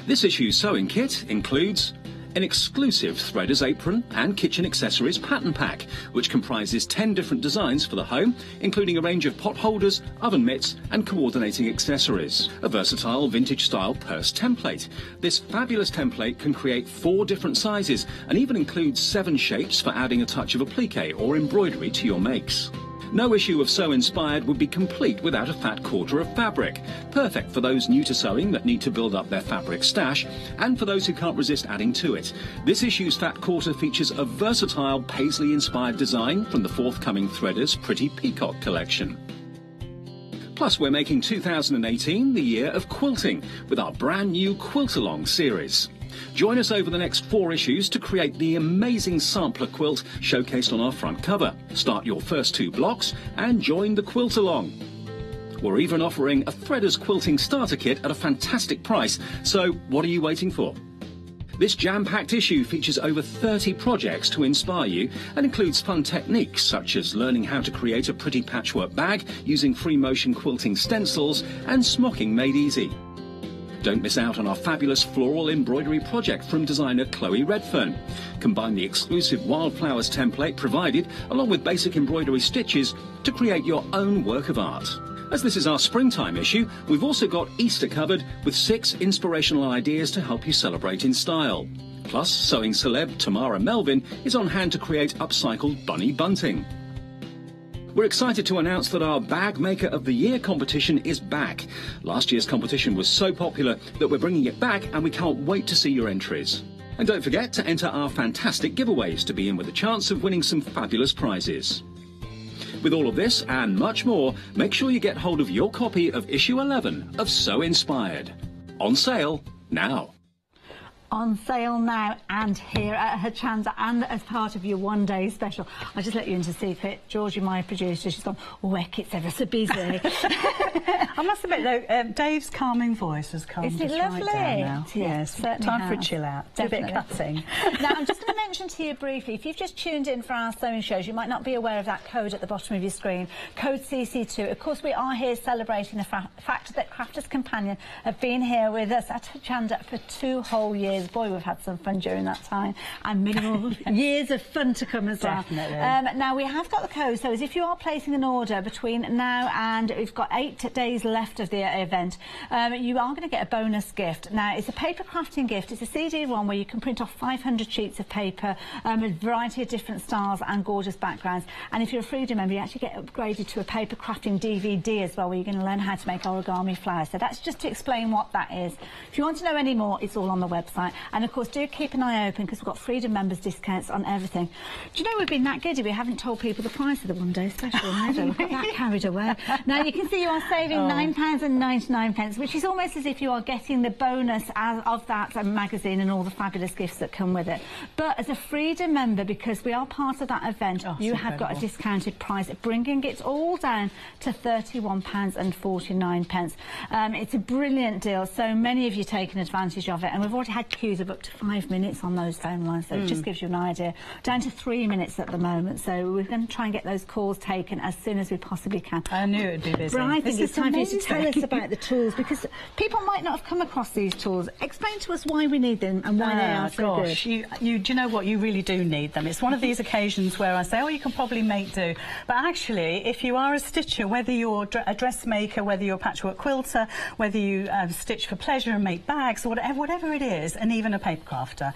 C: This issue's sewing kit includes an exclusive threader's apron and kitchen accessories pattern pack, which comprises 10 different designs for the home, including a range of pot holders, oven mitts and coordinating accessories. A versatile vintage-style purse template. This fabulous template can create 4 different sizes and even includes 7 shapes for adding a touch of applique or embroidery to your makes. No issue of So Inspired would be complete without a fat quarter of fabric. Perfect for those new to sewing that need to build up their fabric stash, and for those who can't resist adding to it. This issue's fat quarter features a versatile paisley-inspired design from the forthcoming Threaders Pretty Peacock collection. Plus, we're making 2018 the year of quilting with our brand new Quilt-Along series. Join us over the next 4 issues to create the amazing sampler quilt showcased on our front cover. Start your first 2 blocks and join the quilt along. We're even offering a Threaders quilting starter kit at a fantastic price, so what are you waiting for? This jam-packed issue features over 30 projects to inspire you and includes fun techniques such as learning how to create a pretty patchwork bag using free motion quilting stencils and smocking made easy. Don't miss out on our fabulous floral embroidery project from designer Chloe Redfern. Combine the exclusive wildflowers template provided along with basic embroidery stitches to create your own work of art. As this is our springtime issue, we've also got Easter covered with 6 inspirational ideas to help you celebrate in style. Plus, sewing celeb Tamara Melvin is on hand to create upcycled bunny bunting. We're excited to announce that our Bag Maker of the Year competition is back. Last year's competition was so popular that we're bringing it back and we can't wait to see your entries. And don't forget to enter our fantastic giveaways to be in with a chance of winning some fabulous prizes. With all of this and much more, make sure you get hold of your copy of issue 11 of So Inspired. On sale now.
B: on sale now and here at Hochanda, and as part of your one-day special. I'll just let you into a secret. Georgie, my producer, she's gone, oh, heck, it's ever so busy.
F: I must admit, though, Dave's calming voice has come
B: Isn't it
F: just
B: lovely?
F: right down now.
B: Yes, certainly
F: time for a
B: has.
F: chill out.
B: Definitely.
F: Do a bit of cutting.
B: Now, I'm just going to mention to you briefly, if you've just tuned in for our sewing shows, you might not be aware of that code at the bottom of your screen, code CC2. Of course, we are here celebrating the fact that Crafters Companion have been here with us at Hochanda for 2 whole years. Boy, we've had some fun during that time, and many more years of fun to come as well.
F: Definitely.
B: Now, we have got the code, so as if you are placing an order between now and we've got 8 days left of the event, you are going to get a bonus gift. Now, it's a paper crafting gift. It's a CD-ROM where you can print off 500 sheets of paper, a variety of different styles and gorgeous backgrounds. And if you're a Freedom member, you actually get upgraded to a paper crafting DVD as well, where you're going to learn how to make origami flowers. So that's just to explain what that is. If you want to know any more, it's all on the website. And of course, do keep an eye open, because we've got Freedom members discounts on everything. Do you know we've been that giddy? We haven't told people the price of the one-day special. We've got that carried away. Now you can see you are saving £9.99, which is almost as if you are getting the bonus of that magazine and all the fabulous gifts that come with it. But as a Freedom member, because we are part of that event, you have got a discounted price, bringing it all down to £31.49. It's a brilliant deal. So many of you taken advantage of it, and we've already had queues of up to 5 minutes on those phone lines, so it just gives you an idea. Down to 3 minutes at the moment, so we're going to try and get those calls taken as soon as we possibly can.
F: I knew it'd be busy.
B: But I think it's time for you to tell us about the tools, because people might not have come across these tools. Explain to us why we need them and why they are so good.
F: Do you know what? You really do need them. It's one of these occasions where I say, oh, you can probably make do. But actually, if you are a stitcher, whether you're a dressmaker, whether you're a patchwork quilter, whether you stitch for pleasure and make bags, or whatever it is, and even a paper crafter,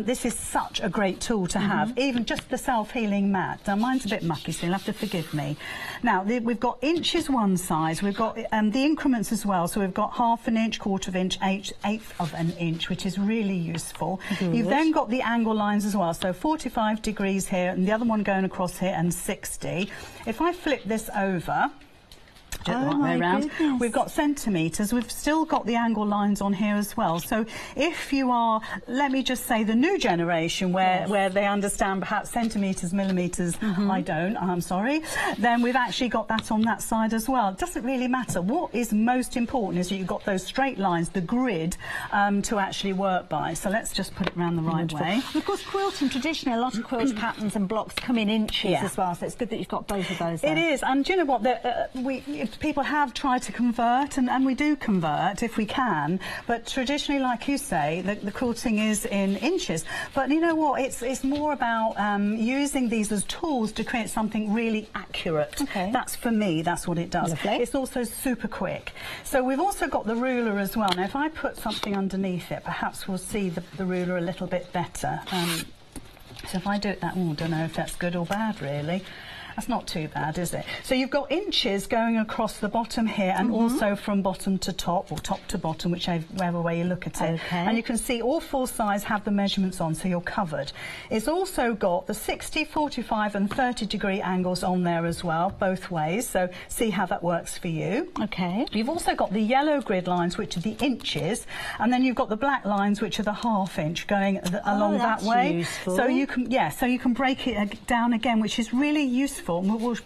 F: this is such a great tool to have. Even just the self-healing mat. Now, mine's a bit mucky, so you'll have to forgive me. Now, we've got inches one size. We've got the increments as well. So we've got 1/2 inch, 1/4 inch, 1/8 of an inch, which is really useful. You've then got the angle lines as well. So 45 degrees here, and the other one going across here, and 60. If I flip this over, do it the right way around. We've got centimetres. We've still got the angle lines on here as well. So if you are, let me just say, the new generation where they understand perhaps centimetres, millimetres, I don't, I'm sorry, then we've actually got that on that side as well. It doesn't really matter. What is most important is that you've got those straight lines, the grid, to actually work by. So let's just put it around the right way.
B: And of course, quilting, traditionally, a lot of quilt patterns and blocks come in inches as well, so it's good that you've got both of those there.
F: It is, and do you know what, people have tried to convert, and we do convert if we can, but traditionally, like you say, the quilting is in inches. But you know what, it's more about using these as tools to create something really accurate. That's, for me, that's what it does.
B: Lovely.
F: It's also super quick. So we've also got the ruler as well. Now, if I put something underneath it, perhaps we'll see the ruler a little bit better. So if I do it that, I don't know if that's good or bad, really. That's not too bad, is it? So you've got inches going across the bottom here, and also from bottom to top, or top to bottom, whichever way you look at it. And you can see all 4 sides have the measurements on, so you're covered. It's also got the 60, 45 and 30 degree angles on there as well, both ways, so see how that works for you. You've also got the yellow grid lines, which are the inches, and then you've got the black lines, which are the 1/2 inch going along that way.
B: Useful.
F: So you can, so you can break it down again, which is really useful. We'll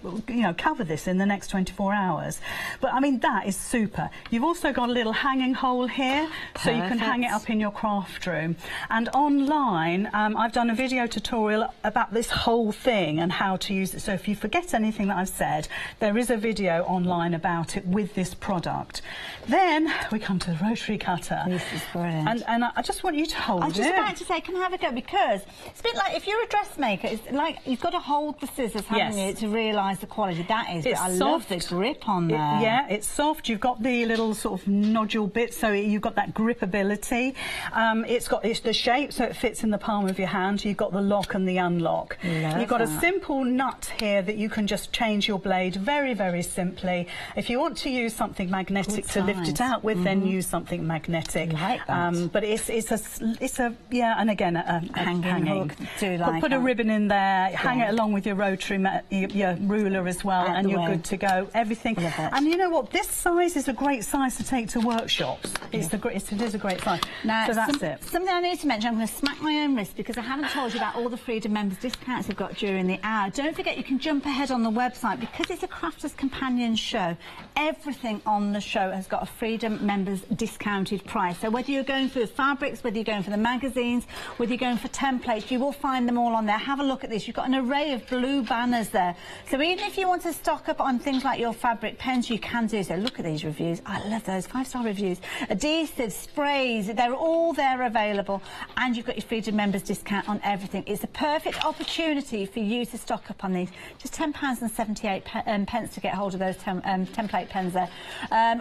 F: cover this in the next 24 hours. But I mean, that is super. You've also got a little hanging hole here, so you can hang it up in your craft room. And online, I've done a video tutorial about this whole thing and how to use it. So if you forget anything that I've said, there is a video online about it with this product. Then we come to the rotary cutter.
B: This is brilliant.
F: And I just want you to hold it.
B: I was just about to say, can I have a go? Because it's a bit like, if you're a dressmaker, it's like you've got to hold the scissors, haven't you, to realise the quality. That is,
F: it's
B: I
F: soft.
B: love the grip on there.
F: It's soft. You've got the little sort of nodule bit, so you've got that gripability. It's got the shape, so it fits in the palm of your hand. You've got the lock and the unlock. You've got a simple nut here that you can just change your blade very, very simply. If you want to use something magnetic to lift it out with, then use something magnetic.
B: Like that.
F: But it's a and again a hanging.
B: Hook. Do like
F: Put a ribbon in there, hang it along with your rotary your ruler as well, and you're good to go. Everything. And you know what? This size is a great size to take to workshops. It is a great size.
B: Now,
F: so that's it.
B: Something I need to mention, I'm going to smack my own wrist because I haven't told you about all the Freedom members discounts we've got during the hour. Don't forget you can jump ahead on the website because it's a Crafters Companion show. Everything on the show has got a Freedom members discounted price. So whether you're going for the fabrics, whether you're going for the magazines, whether you're going for templates, you will find them all on there. Have a look at this. You've got an array of blue banners there. So even if you want to stock up on things like your fabric pens, you can do so. Look at these reviews. I love those 5-star reviews. Adhesives, sprays, they're all there available. And you've got your Freedom members discount on everything. It's a perfect opportunity for you to stock up on these. Just £10.78 pence to get hold of those template pens there.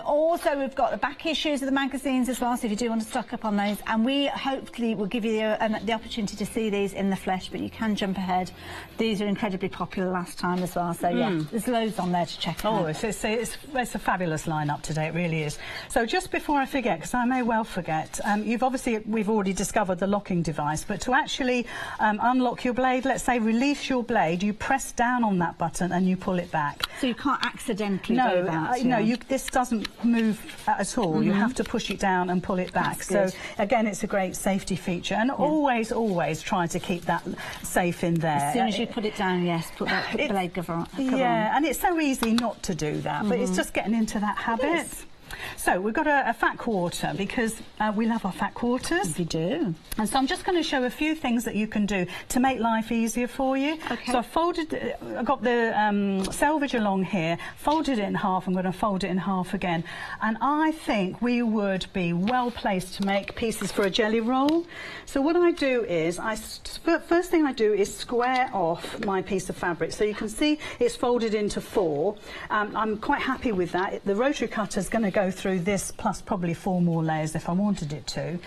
B: Also, we've got the back issues of the magazines as well, so if you do want to stock up on those. And we hopefully will give you the opportunity to see these in the flesh, but you can jump ahead. These are incredibly popular last time as well, so yeah, there's loads on there to check out.
F: Oh, it's a fabulous lineup today, it really is. So just before I forget, because I may well forget, we've already discovered the locking device, but to actually unlock your blade, let's say release your blade, you press down on that button and you pull it back.
B: So you can't accidentally do that?
F: No, this doesn't move at all. You have to push it down and pull it back. So again, it's a great safety feature, and always try to keep that safe in there.
B: As soon as you put it down, yes, put the blade cover on.
F: Yeah, and it's so easy not to do that, but it's just getting into that habit. So we've got a fat quarter because we love our fat quarters.
B: We do.
F: And so I'm just going to show a few things that you can do to make life easier for you.
B: Okay.
F: So I got the selvage along here, folded it in half. I'm going to fold it in half again. And I think we would be well placed to make pieces for a jelly roll. So what I do is, first thing I do is square off my piece of fabric. So you can see it's folded into 4. I'm quite happy with that. The rotary cutter is going to go through this plus probably 4 more layers if I wanted it to.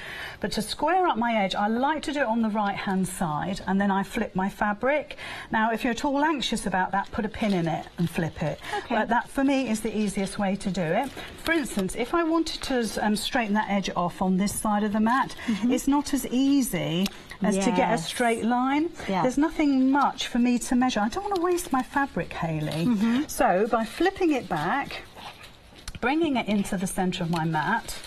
F: But to square up my edge, I like to do it on the right hand side, and then I flip my fabric. Now if you're at all anxious about that, put a pin in it and flip it.
B: Okay.
F: But that for me is the easiest way to do it. For instance, if I wanted to straighten that edge off on this side of the mat, it's not as easy as to get a straight line. There's nothing much for me to measure. I don't want to waste my fabric, Hayley. So by flipping it back, bringing it into the centre of my mat,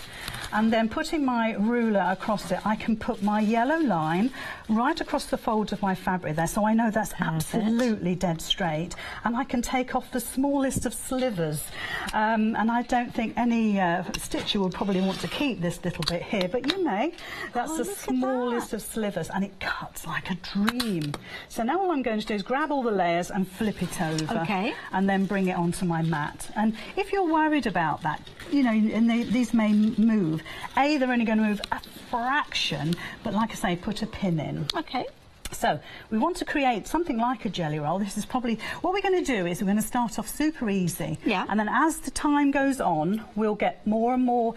F: and then putting my ruler across it, I can put my yellow line right across the fold of my fabric there, so I know that's absolutely dead straight, and I can take off the smallest of slivers. And I don't think any stitcher would probably want to keep this little bit here, but you may. That's the smallest of slivers, and it cuts like a dream. So now all I'm going to do is grab all the layers and flip it over, and then bring it onto my mat. And if you're worried about that, you know, and these may move, they're only going to move a fraction, but like I say, put a pin in.
B: Okay.
F: So we want to create something like a jelly roll. This is probably what we're going to do. Is we're going to start off super easy, and then as the time goes on, we'll get more and more.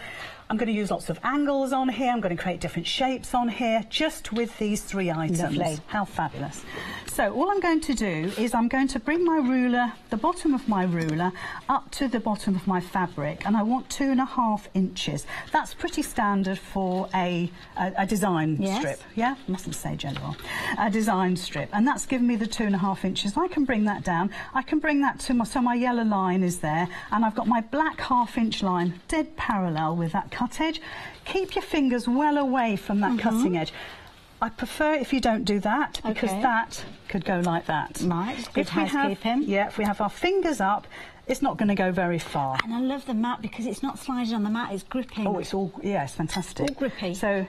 F: I'm going to use lots of angles on here. I'm going to create different shapes on here, just with these 3 items.
B: Lovely.
F: How fabulous. So all I'm going to do is I'm going to bring my ruler, the bottom of my ruler, up to the bottom of my fabric, and I want 2.5 inches. That's pretty standard for a design strip. Yeah, mustn't say general. A design strip, and that's given me the 2.5 inches. I can bring that down. I can bring that to so my yellow line is there, and I've got my black 1/2 inch line dead parallel with that cut edge. Keep your fingers well away from that cutting edge. I prefer if you don't do that, because that could go like that.
B: Right, good housekeeping.
F: If we have our fingers up, it's not going to go very far.
B: And I love the mat because it's not sliding on the mat, it's gripping.
F: Oh, it's all, it's fantastic.
B: All grippy.
F: So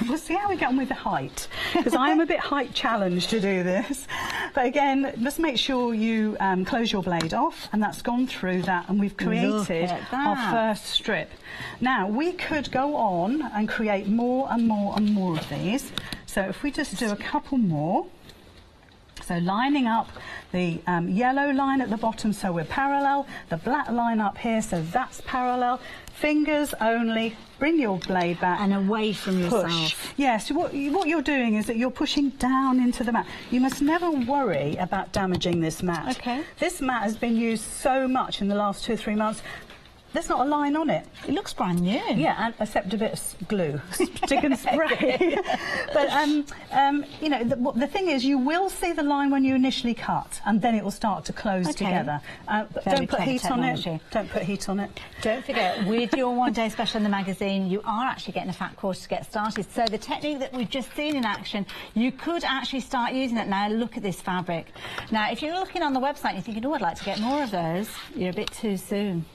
F: we'll see how we get on with the height, because I am a bit height challenged to do this. But again, just make sure you close your blade off, and that's gone through that, and we've created our first strip. Now, we could go on and create more and more and more of these. So if we just do a couple more. So lining up the yellow line at the bottom, so we're parallel, the black line up here, so that's parallel, fingers only, bring your blade back.
B: And away from yourself.
F: Yes, so what you're doing is that you're pushing down into the mat. You must never worry about damaging this mat.
B: Okay.
F: This mat has been used so much in the last 2 or 3 months. there's not a line on it.
B: It looks brand new.
F: Yeah, and except a bit of glue, stick and spray. But you know, the thing is, you will see the line when you initially cut, and then it will start to close together. But don't put heat on it. Don't put heat on it.
B: Don't forget, with your one-day special in the magazine, you are actually getting a fat quarter to get started. So the technique that we've just seen in action, you could actually start using it now. Look at this fabric. Now, if you're looking on the website and you're thinking, oh, I'd like to get more of those, you're a bit too soon.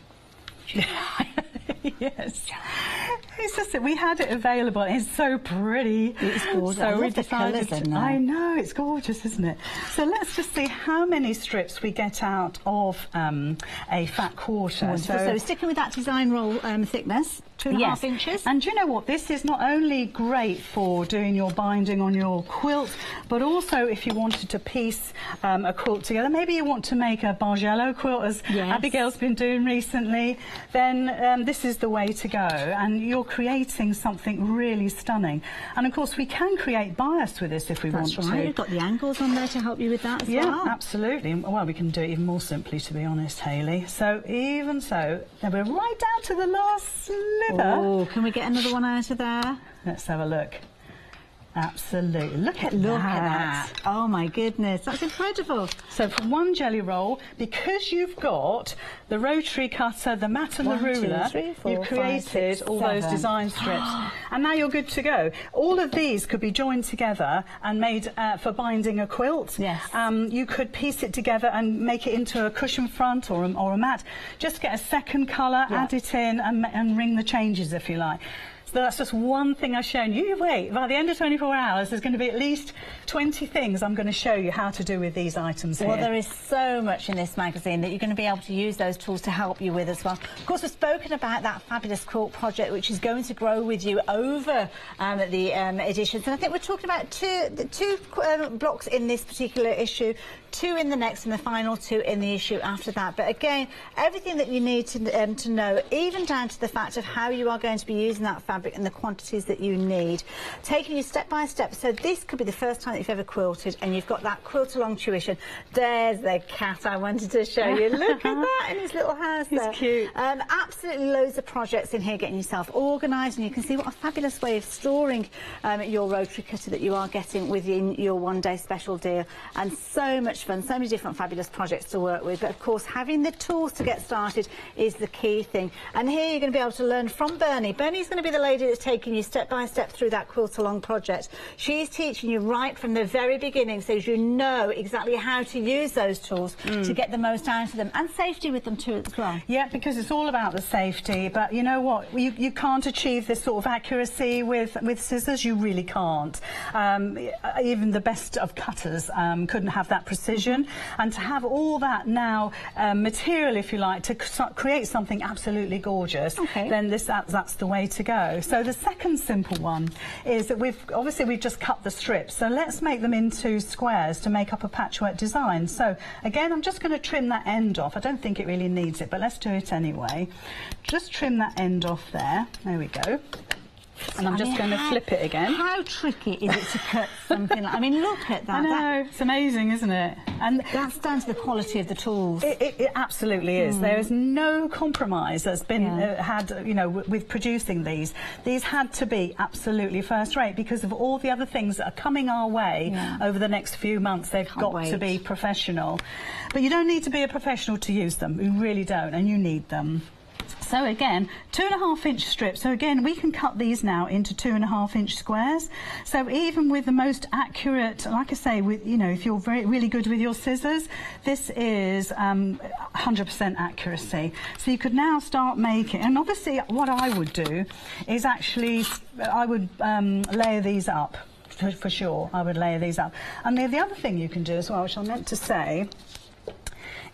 F: Yes. It's just that we had it available. It's so pretty.
B: It's gorgeous.
F: So we
B: decided
F: to, I know, it's gorgeous, isn't it? So let's just see how many strips we get out of a fat quarter.
B: So sticking with that design roll thickness, 2.5 inches.
F: And do you know what? This is not only great for doing your binding on your quilt, but also if you wanted to piece a quilt together, maybe you want to make a Bargello quilt, as Abigail's been doing recently, then this is the way to go. And you're creating something really stunning. And of course, we can create bias with this if we want to.
B: That's right. You've got the angles on there to help you with that as well.
F: Yeah, absolutely. Well, we can do it even more simply, to be honest, Hayley. So even so, then we're right down to the last sliver.
B: Oh, can we get another one out of there?
F: Let's have a look. Absolutely. Look at that.
B: Oh my goodness, that's incredible.
F: So for one jelly roll, because you've got the rotary cutter, the mat and the ruler,
B: 2, 3, 4,
F: you've created
B: 5, 6,
F: all
B: 7.
F: those design strips. And now you're good to go. All of these could be joined together and made for binding a quilt.
B: Yes.
F: You could piece it together and make it into a cushion front or a mat. Just get a second colour, add it in and ring the changes if you like. So that's just one thing I've shown you. Wait, by the end of 24 hours, there's going to be at least 20 things I'm going to show you how to do with these items here.
B: Well, there is so much in this magazine that you're going to be able to use those tools to help you with as well. Of course, we've spoken about that fabulous quilt project, which is going to grow with you over the editions. And I think we're talking about two blocks in this particular issue, 2 in the next, and the final 2 in the issue after that. But again, everything that you need to know, even down to the fact of how you are going to be using that fabric and the quantities that you need, taking you step by step. So this could be the first time that you've ever quilted, and you've got that quilt along tuition. There's the cat I wanted to show you. Look at that in his little house there.
F: It's cute.
B: Absolutely loads of projects in here, getting yourself organised, and you can see what a fabulous way of storing your rotary cutter that you are getting within your one-day special deal. And so much fun, so many different fabulous projects to work with. But of course, having the tools to get started is the key thing. And here you're going to be able to learn from Bernie. Bernie's going to be the lady that's taking you step by step through that quilt along project. She's teaching you right from the very beginning, so you know exactly how to use those tools to get the most out of them, and safety with them too as well.
F: Yeah, because it's all about the safety. But you know what? You can't achieve this sort of accuracy with scissors. You really can't. Even the best of cutters couldn't have that precision. And to have all that now material, if you like, to create something absolutely gorgeous, then that's the way to go. So the second simple one is that we've just cut the strips. So let's make them into squares to make up a patchwork design. So again, I'm just going to trim that end off. I don't think it really needs it, but let's do it anyway. Just trim that end off there. There we go. And I'm just going to flip it again.
B: How tricky is it to cut something like... I mean, look at that.
F: I know, it's amazing, isn't it?
B: And that's down to the quality of the tools.
F: It absolutely is. There is no compromise that's been had, you know, with producing these. These had to be absolutely first rate because of all the other things that are coming our way over the next few months. They've got to be professional. But you don't need to be a professional to use them. You really don't, and you need them. So again, 2.5-inch strips. So again, we can cut these now into 2.5-inch squares. So even with the most accurate, like I say, with, you know, if you're really good with your scissors, this is 100% accuracy. So you could now start making, and obviously what I would do is actually, I would layer these up. For sure, I would layer these up. And the other thing you can do as well, which I meant to say,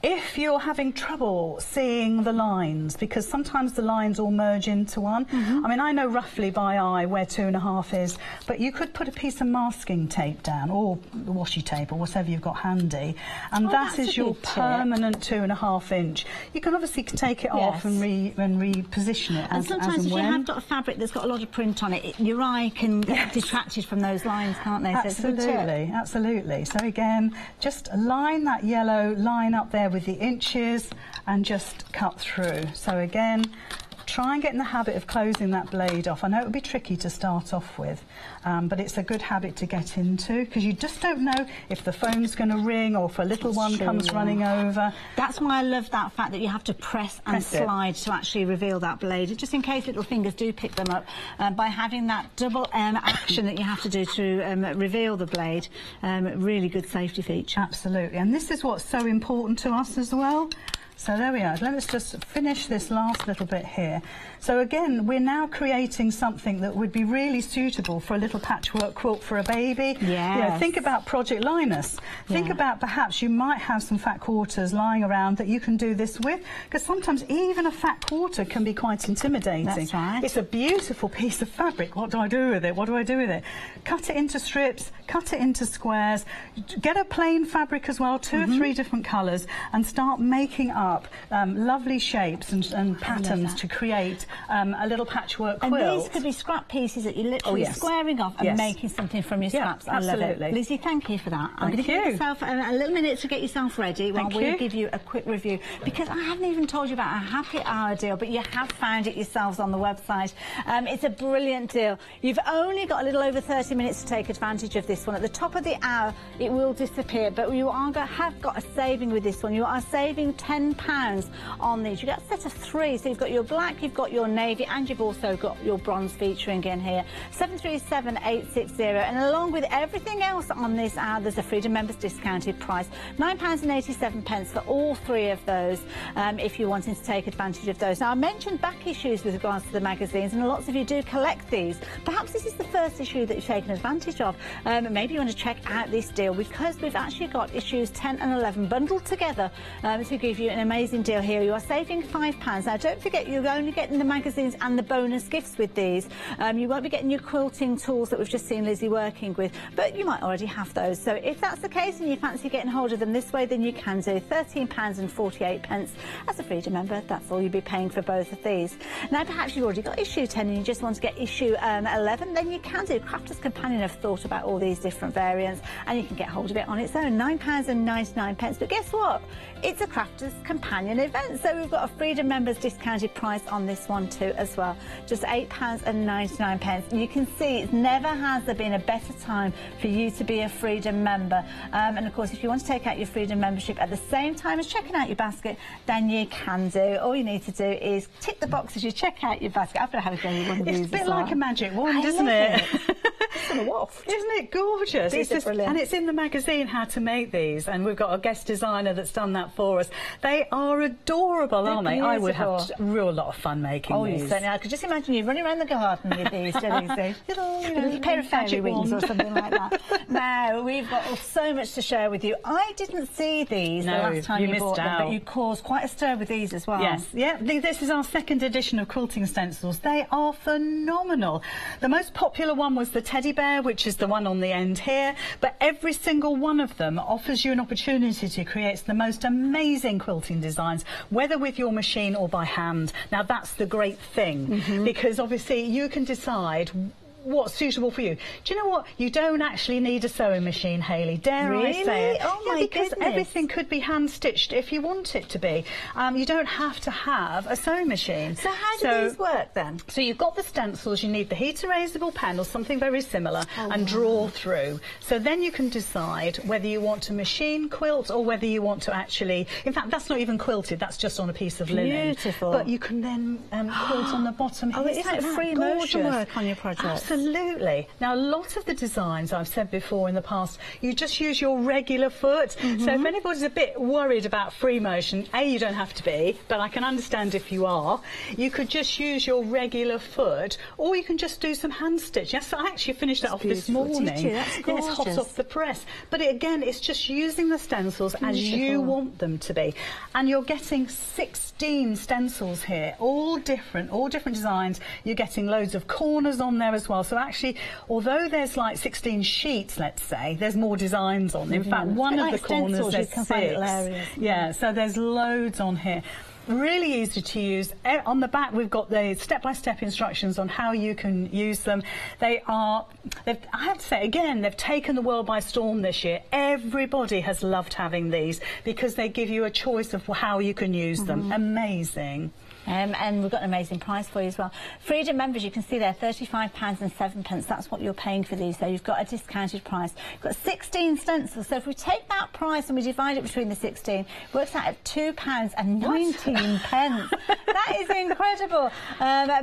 F: if you're having trouble seeing the lines, because sometimes the lines all merge into one. I mean, I know roughly by eye where 2.5 is, but you could put a piece of masking tape down, or washi tape, or whatever you've got handy, and that is your permanent 2.5-inch. You can obviously take it off and reposition it as and when.
B: Sometimes if you have got a fabric that's got a lot of print on it, your eye can get distracted from those lines, can't they?
F: Absolutely, absolutely. So again, just line that yellow line up there with the inches and just cut through. So again, try and get in the habit of closing that blade off. I know it would be tricky to start off with, but it's a good habit to get into, because you just don't know if the phone's going to ring or if a little one comes running over.
B: That's why I love that fact that you have to press and slide to actually reveal that blade, just in case little fingers do pick them up. By having that double action that you have to do to reveal the blade, really good safety feature.
F: Absolutely, and this is what's so important to us as well. So there we are. Let's just finish this last little bit here. So again, we're now creating something that would be really suitable for a little patchwork quilt for a baby.
B: Yes.
F: You know, think about Project Linus. Think about perhaps you might have some fat quarters lying around that you can do this with, because sometimes even a fat quarter can be quite intimidating.
B: That's right.
F: It's a beautiful piece of fabric. What do I do with it? What do I do with it? Cut it into strips, cut it into squares, get a plain fabric as well, 2 or 3 different colours, and start making up lovely shapes and patterns to create a little patchwork quilt.
B: And these could be scrap pieces that you're literally squaring off and making something from your scraps. I love it. Lizzie, thank you for that. I'm going to give yourself a little minute to get yourself ready while we give you a quick review, because I haven't even told you about our happy hour deal, but you have found it yourselves on the website. It's a brilliant deal. You've only got a little over 30 minutes to take advantage of this one. At the top of the hour, it will disappear, but you have got a saving with this one. You are saving £10 on these. You get a set of 3, so you've got your black, you've got your navy, and you've also got your bronze featuring in here. 737860, and along with everything else on this hour, there's a Freedom Members discounted price, £9.87 for all 3 of those, if you're wanting to take advantage of those. Now, I mentioned back issues with regards to the magazines, and lots of you do collect these. Perhaps this is the first issue that you've taken advantage of. Maybe you want to check out this deal, because we've actually got issues 10 and 11 bundled together to give you an amazing deal here. You are saving £5. Now, don't forget, you're only getting the magazines and the bonus gifts with these. You won't be getting your quilting tools that we've just seen Lizzie working with, but you might already have those. So if that's the case and you fancy getting hold of them this way, then you can do £13.48 as a Freedom member. That's all you'll be paying for both of these. Now, perhaps you've already got issue 10 and you just want to get issue 11, then you can do. Crafter's Companion have thought about all these different variants, and you can get hold of it on its own, £9.99. But guess what? It's a Crafter's Companion event, so we've got a Freedom Members discounted price on this one too as well, just £8.99. You can see it never has there been a better time for you to be a Freedom member, and of course, if you want to take out your Freedom membership at the same time as checking out your basket, then you can do. All you need to do is tick the box as you check out your basket. I've got to have a go with one of these.
F: It's a bit like a magic wand, isn't it?
B: It's on a waft.
F: Isn't it gorgeous?
B: These are brilliant.
F: And it's in the magazine how to make these, and we've got a guest designer that's done that for us. They are adorable, aren't they? I would have a real lot of fun making these.
B: You certainly. I could just imagine you running around the garden with these, little pair of fairy wings or something like that. Now, we've got so much to share with you. I didn't see these the last time you bought them, but you caused quite a stir with these as well.
F: Yes, yeah. This is our second edition of quilting stencils. They are phenomenal. The most popular one was the teddy bear, which is the one on the end here, but every single one of them offers you an opportunity to create the most amazing quilting designs, whether with your machine or by hand. Now, that's the great thing, because obviously you can decide what's suitable for you. Do you know what? You don't actually need a sewing machine, Hayley. Dare I say it?
B: Oh my
F: because
B: goodness.
F: everything could be hand-stitched if you want it to be. You don't have to have a sewing machine.
B: So how do these work then?
F: So you've got the stencils, you need the heat-erasable pen or something very similar, and draw through. So then you can decide whether you want to machine quilt or whether you want to actually... In fact, that's not even quilted, that's just on a piece of linen.
B: Beautiful.
F: But you can then quilt on the bottom.
B: Oh, it's like free motion work on your project.
F: Absolutely. Now, a lot of the designs I've said before in the past, you just use your regular foot. So if anybody's a bit worried about free motion, A, you don't have to be, but I can understand if you are. You could just use your regular foot, or you can just do some hand stitch. Yes, I actually finished that off this morning.
B: That's gorgeous.
F: It's hot off the press. But again, it's just using the stencils as you want them to be. And you're getting 16 stencils here, all different designs. You're getting loads of corners on there as well. So actually, although there's like 16 sheets, let's say, there's more designs on. In fact, one of the corners there's 6. Yeah, so there's loads on here. really easy to use. On the back we've got the step-by-step instructions on how you can use them. I have to say again, they've taken the world by storm this year. Everybody has loved having these because they give you a choice of how you can use them. Amazing.
B: And we've got an amazing price for you as well. Freedom members, you can see there, £35.07. That's what you're paying for these. So you've got a discounted price. You've got 16 stencils. So if we take that price and we divide it between the 16, it works out at £2.19. That is incredible.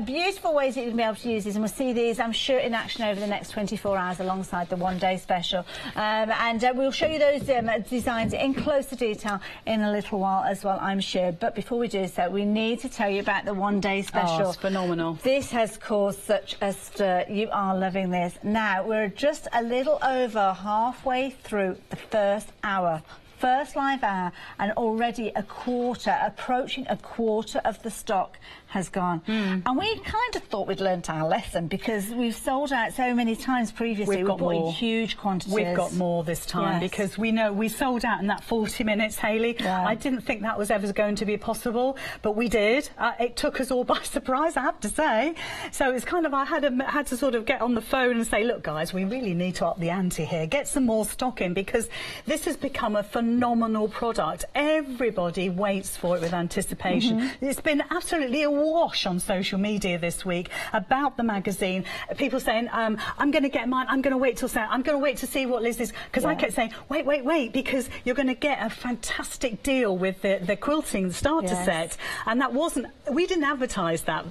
B: Beautiful ways that you can be able to use these, and we'll see these, I'm sure, in action over the next 24 hours alongside the one-day special. And we'll show you those designs in closer detail in a little while as well, I'm sure. But before we do so, we need to tell you about the one-day special.
F: Oh, it's phenomenal.
B: This has caused such a stir. You are loving this. Now, we're just a little over halfway through the first hour. First live hour, and already approaching a quarter of the stock has gone. And we kind of thought we'd learnt our lesson because we've sold out so many times previously. We've bought in huge quantities.
F: We've got more this time because we know we sold out in that 40 minutes, Hayley. I didn't think that was ever going to be possible, but we did. It took us all by surprise, I have to say. So it's kind of, I had to sort of get on the phone and say, look, guys, we really need to up the ante here, get some more stock in, because this has become a phenomenal product. Everybody waits for it with anticipation. It's been absolutely a wash on social media this week about the magazine. People saying, I'm going to get mine, I'm going to wait till Saturday, I'm going to wait to see what Liz is, because I kept saying, wait, because you're going to get a fantastic deal with the quilting, the starter set, and that wasn't, we didn't advertise that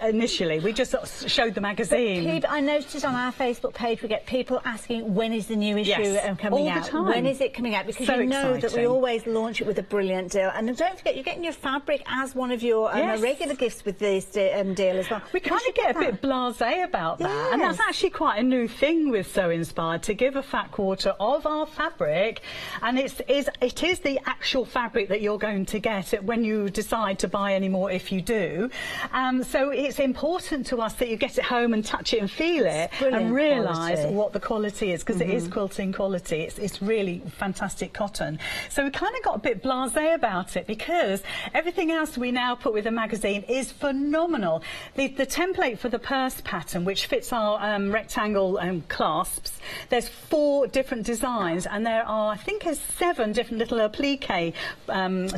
F: initially, we just showed the magazine.
B: I noticed on our Facebook page we get people asking, when is the new issue coming out?
F: All the time.
B: When is it coming out? Because you know that we always launch it with a brilliant deal. And don't forget, you're getting your fabric as one of your regular gifts with this deal as well.
F: We kind of get a bit blasé about that, and that's actually quite a new thing with So Inspired, to give a fat quarter of our fabric, and it is the actual fabric that you're going to get when you decide to buy any more, if you do. So it's important to us that you get it home and touch it and feel it and realise what the quality is, because it is quilting quality. It's really fantastic cotton. So we kind of got a bit blasé about it because everything else we now put with the magazine is phenomenal. The template for the purse pattern, which fits our rectangle clasps, there's 4 different designs, and there are, I think, 7 different little applique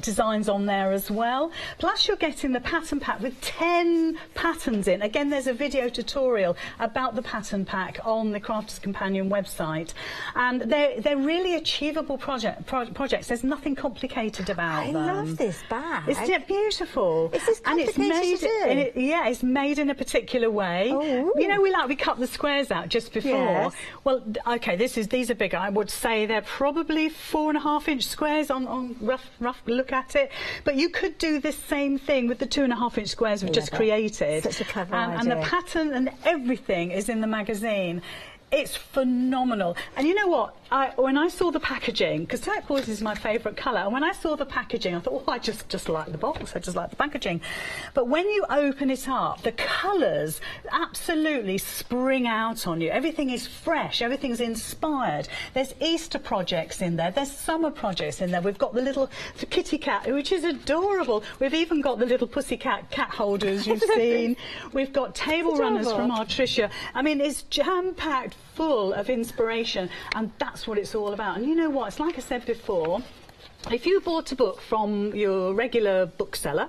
F: designs on there as well. Plus you're getting the pattern pack with 10 patterns in. Again, there's a video tutorial about the pattern pack on the Crafter's Companion website, and they're really achievable projects. There's nothing complicated about them.
B: I love this bag.
F: Isn't it beautiful?
B: Is this complicated to do?
F: It's made in a particular way. You know, we cut the squares out just before. Well, okay, these are bigger. I would say they're probably 4.5-inch squares on rough look at it. But you could do this same thing with the 2.5-inch squares we've just created.
B: Such a clever idea.
F: And the pattern and everything is in the magazine. It's phenomenal. And you know what? When I saw the packaging, because turquoise is my favourite colour, and when I saw the packaging, I thought, oh, I just like the box, I just like the packaging. But when you open it up, the colours absolutely spring out on you. Everything is fresh, everything's inspired. There's Easter projects in there, there's summer projects in there. We've got the little kitty cat, which is adorable. We've even got the little pussycat cat holders you've seen. We've got table runners from our Tricia. I mean, it's jam-packed full of inspiration, and that's what it's all about. And you know what, it's like I said before, if you bought a book from your regular bookseller,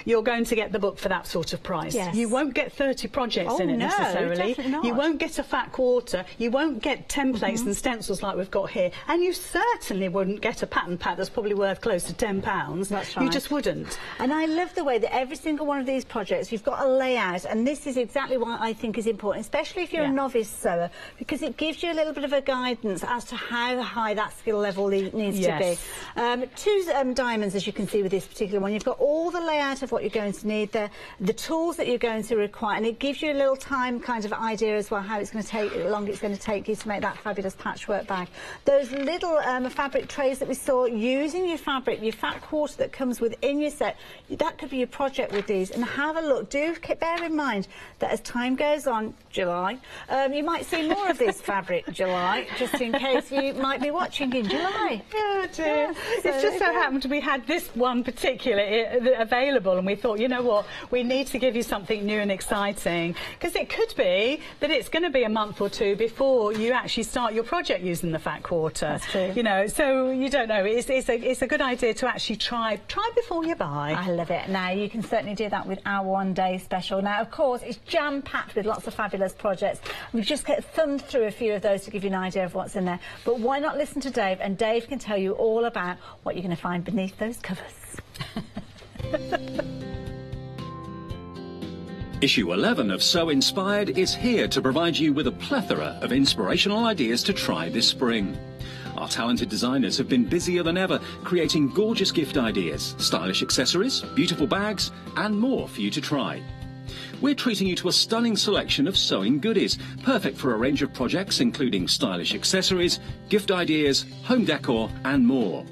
F: you're going to get the book for that sort of price. You won't get 30 projects in it necessarily. You won't get a fat quarter. You won't get templates and stencils like we've got here. And you certainly wouldn't get a pattern pack that's probably worth close to £10.
B: That's right.
F: You just wouldn't.
B: And I love the way that every single one of these projects, you've got a layout, and this is exactly what I think is important, especially if you're a novice sewer, because it gives you a little bit of a guidance as to how high that skill level needs to be. 2 diamonds, as you can see with this particular one. You've got all the layout of what you're going to need there, the tools that you're going to require, and it gives you a little time kind of idea as well how it's going to take, how long it's going to take you to make that fabulous patchwork bag. Those little fabric trays that we saw, using your fabric, your fat quarter that comes within your set, that could be your project with these. And have a look. Do bear in mind that as time goes on, July, you might see more of this fabric, July, just in case you might be watching in July.
F: Yeah, dear. It just so happened we had this one particular available, and we thought, you know what, we need to give you something new and exciting, because it could be that it's going to be a month or two before you actually start your project using the fat quarter.
B: That's true.
F: You know, so you don't know. It's a good idea to actually try before you buy.
B: I love it. Now, you can certainly do that with our one-day special. Now, of course, it's jam-packed with lots of fabulous projects. We've just thumbed through a few of those to give you an idea of what's in there. But why not listen to Dave, and Dave can tell you all about what you're going to find beneath those covers.
C: Issue 11 of So Inspired is here to provide you with a plethora of inspirational ideas to try this spring. Our talented designers have been busier than ever, creating gorgeous gift ideas, stylish accessories, beautiful bags, and more for you to try. We're treating you to a stunning selection of sewing goodies, perfect for a range of projects including stylish accessories, gift ideas, home decor, and more.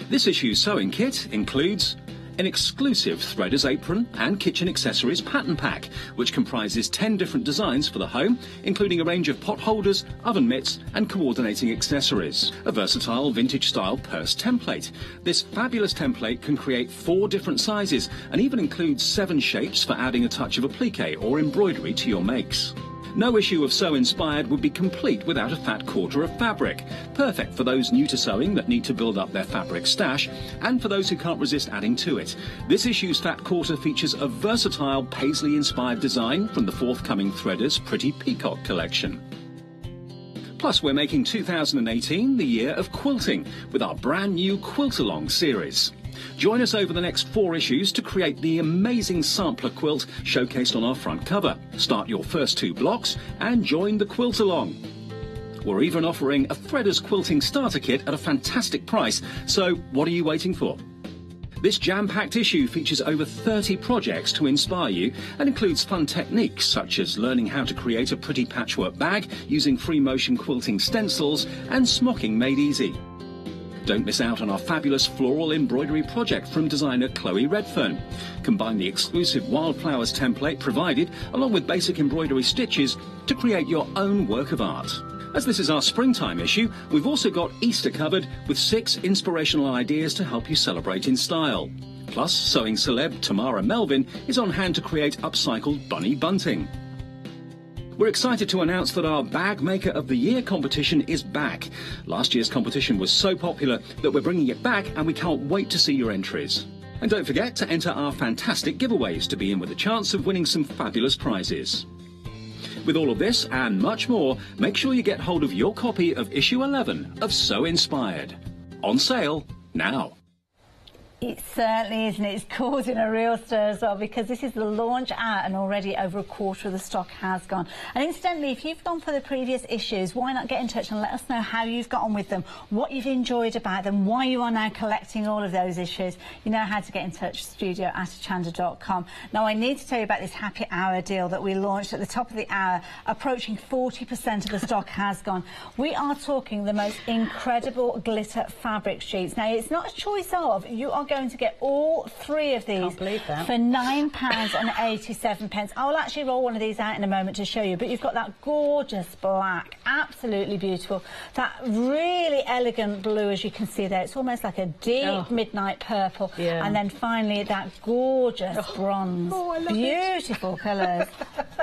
C: This issue's sewing kit includes an exclusive threader's apron and kitchen accessories pattern pack, which comprises 10 different designs for the home, including a range of pot holders, oven mitts and coordinating accessories. A versatile vintage-style purse template. This fabulous template can create 4 different sizes and even includes 7 shapes for adding a touch of applique or embroidery to your makes. No issue of So Inspired would be complete without a fat quarter of fabric. Perfect for those new to sewing that need to build up their fabric stash, and for those who can't resist adding to it. This issue's fat quarter features a versatile paisley-inspired design from the forthcoming Threaders Pretty Peacock collection. Plus, we're making 2018 the year of quilting with our brand new Quilt-Along series. Join us over the next 4 issues to create the amazing sampler quilt showcased on our front cover. Start your first 2 blocks and join the quilt along. We're even offering a Threaders quilting starter kit at a fantastic price, so what are you waiting for? This jam-packed issue features over 30 projects to inspire you and includes fun techniques such as learning how to create a pretty patchwork bag using free motion quilting stencils and smocking made easy. Don't miss out on our fabulous floral embroidery project from designer Chloe Redfern. Combine the exclusive wildflowers template provided along with basic embroidery stitches to create your own work of art. As this is our springtime issue, we've also got Easter covered with 6 inspirational ideas to help you celebrate in style. Plus, sewing celeb Tamara Melvin is on hand to create upcycled bunny bunting. We're excited to announce that our Bag Maker of the Year competition is back. Last year's competition was so popular that we're bringing it back, and we can't wait to see your entries. And don't forget to enter our fantastic giveaways to be in with a chance of winning some fabulous prizes. With all of this and much more, make sure you get hold of your copy of issue 11 of So Inspired. On sale now.
B: It certainly is, and it's causing a real stir as well, because this is the launch out and already over a quarter of the stock has gone. And incidentally, if you've gone for the previous issues, why not get in touch and let us know how you've got on with them, what you've enjoyed about them, why you are now collecting all of those issues. You know how to get in touch, studio@hochanda.com. Now, I need to tell you about this happy hour deal that we launched at the top of the hour. Approaching 40% of the stock has gone. We are talking the most incredible glitter fabric sheets. Now, it's not a choice of, you are going to get all 3 of these for £9.87. I will actually roll one of these out in a moment to show you, but you've got that gorgeous black, absolutely beautiful, that really elegant blue, as you can see there. It's almost like a deep midnight purple, and then finally that gorgeous bronze. Beautiful colours.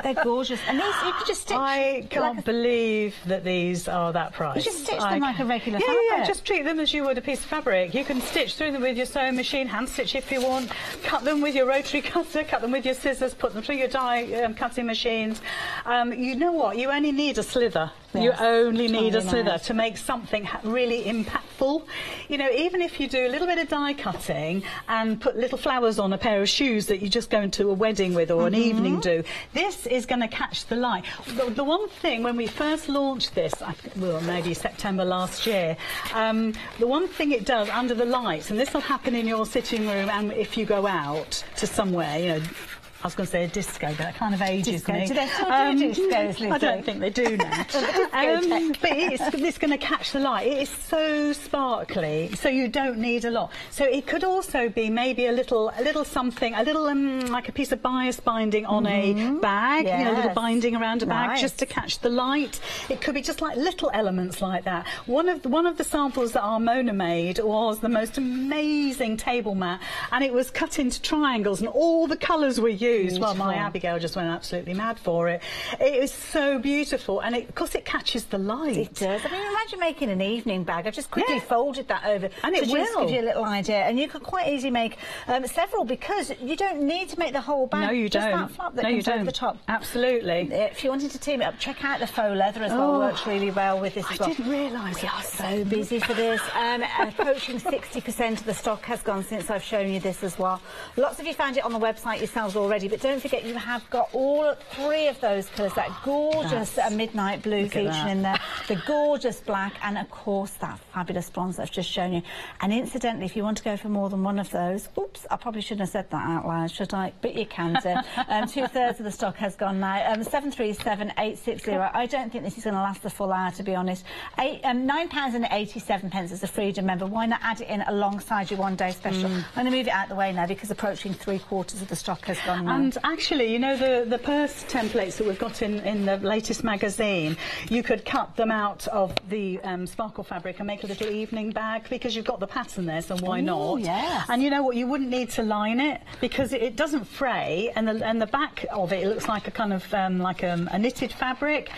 B: They're gorgeous, and these you could just stitch.
F: I can't believe that these are that price.
B: You just stitch them like a regular fabric.
F: Yeah, just treat them as you would a piece of fabric. You can stitch through them with your sewing machine, hand stitch if you want, cut them with your rotary cutter, cut them with your scissors, put them through your die cutting machines. You know what? You only need a slither. Yes, you only need a slither to make something really impactful. You know, even if you do a little bit of die cutting and put little flowers on a pair of shoes that you just go into a wedding with or an evening do, this is going to catch the light. The one thing, when we first launched this, well, maybe September last year, the one thing it does under the lights, and this will happen in your sitting room and if you go out to somewhere, you know, was going to say a disco, but that kind of ages me.
B: Do they still do discos, Lizzie?
F: I don't think they do now. But it's going to catch the light. It is so sparkly, so you don't need a lot. So it could also be maybe a little something, like a piece of bias binding on a bag, you know, a little binding around a bag just to catch the light. It could be just like little elements like that. One of the samples that our Mona made was the most amazing table mat, and it was cut into triangles, and all the colours were used. Well, my Abigail just went absolutely mad for it. It was so beautiful, and of course it catches the light.
B: It does. I mean, imagine making an evening bag. I've just quickly folded that over,
F: and it will
B: just give you a little idea. And you could quite easily make several, because you don't need to make the whole bag.
F: No, you
B: just
F: don't.
B: That flap that comes over the top.
F: Absolutely.
B: If you wanted to team it up, check out the faux leather as well. Works really well with this as well.
F: I didn't realise
B: we are so busy for this. Approaching 60% of the stock has gone since I've shown you this as well. Lots of you found it on the website yourselves already, but don't forget you have got all 3 of those colours. That gorgeous midnight blue featuring in there, the gorgeous black, and of course that fabulous bronze that I've just shown you. And incidentally, if you want to go for more than one of those, oops, I probably shouldn't have said that out loud, should I? But you can do. 2/3 of the stock has gone now. 737860. I don't think this is going to last the full hour, to be honest. £9.87 as a Freedom member. Why not add it in alongside your one-day special? I'm going to move it out of the way now, because approaching 3/4 of the stock has gone now.
F: And actually, you know, the purse templates that we've got in the latest magazine, you could cut them out of the sparkle fabric and make a little evening bag, because you've got the pattern there, so why not?
B: Yes.
F: And you know what, you wouldn't need to line it, because it doesn't fray, and the back of it looks like a kind of like a knitted fabric.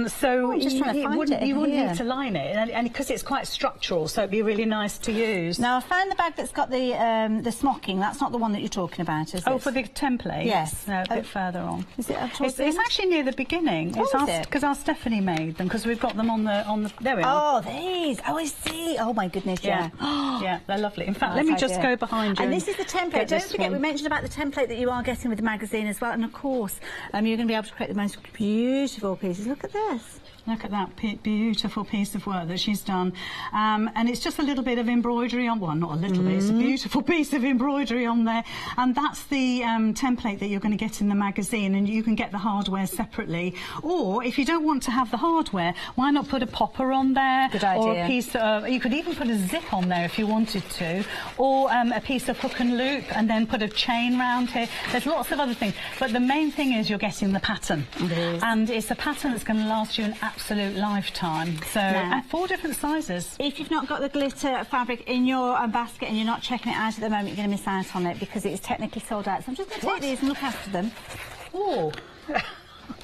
F: So you wouldn't need to line it, and because it's quite structural, so it'd be really nice to use.
B: Now I found the bag that's got the smocking. That's not the one that you're talking about, is it?
F: Oh, for the template?
B: Yes.
F: No, a bit further on.
B: Is it?
F: It's actually near the beginning. Because our Stephanie made them, because we've got them on the. There we are.
B: Oh, these. Oh, I see. Oh my goodness, yeah.
F: Yeah, they're lovely. In fact, let me just go behind you.
B: And this is the template. Don't forget, we mentioned about the template that you are getting with the magazine as well. And of course, you're going to be able to create the most beautiful pieces. Look at this.
F: Look at that beautiful piece of work that she's done. And it's just a little bit of embroidery on, well, not a little bit, it's a beautiful piece of embroidery on there. And that's the template that you're going to get in the magazine, and you can get the hardware separately. Or if you don't want to have the hardware, why not put a popper on there?
B: Good idea.
F: Or a piece of, you could even put a zip on there if you wanted to, or a piece of hook and loop, and then put a chain round here. There's lots of other things, but the main thing is you're getting the pattern. And it's a pattern that's going to last you an absolute lifetime. So, and 4 different sizes.
B: If you've not got the glitter fabric in your basket and you're not checking it out at the moment, you're going to miss out on it, because it's technically sold out. So I'm just going to take these and look after them.
F: Oh, I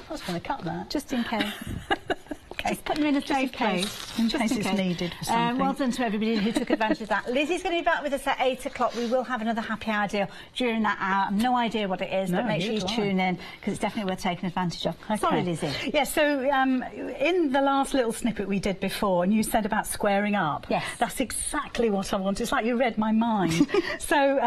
F: was going to cut that.
B: Just in case. Just put them in a safe place.
F: In case it's needed for something.
B: Well done to everybody who took advantage of that. Lizzie's going to be back with us at 8 o'clock. We will have another happy hour deal during that hour. I've no idea what it is, but make sure you tune in, because it's definitely worth taking advantage of. Okay. Sorry, Lizzie.
F: Yeah, so in the last little snippet we did before, and you said about squaring up.
B: Yes.
F: That's exactly what I want. It's like you read my mind. So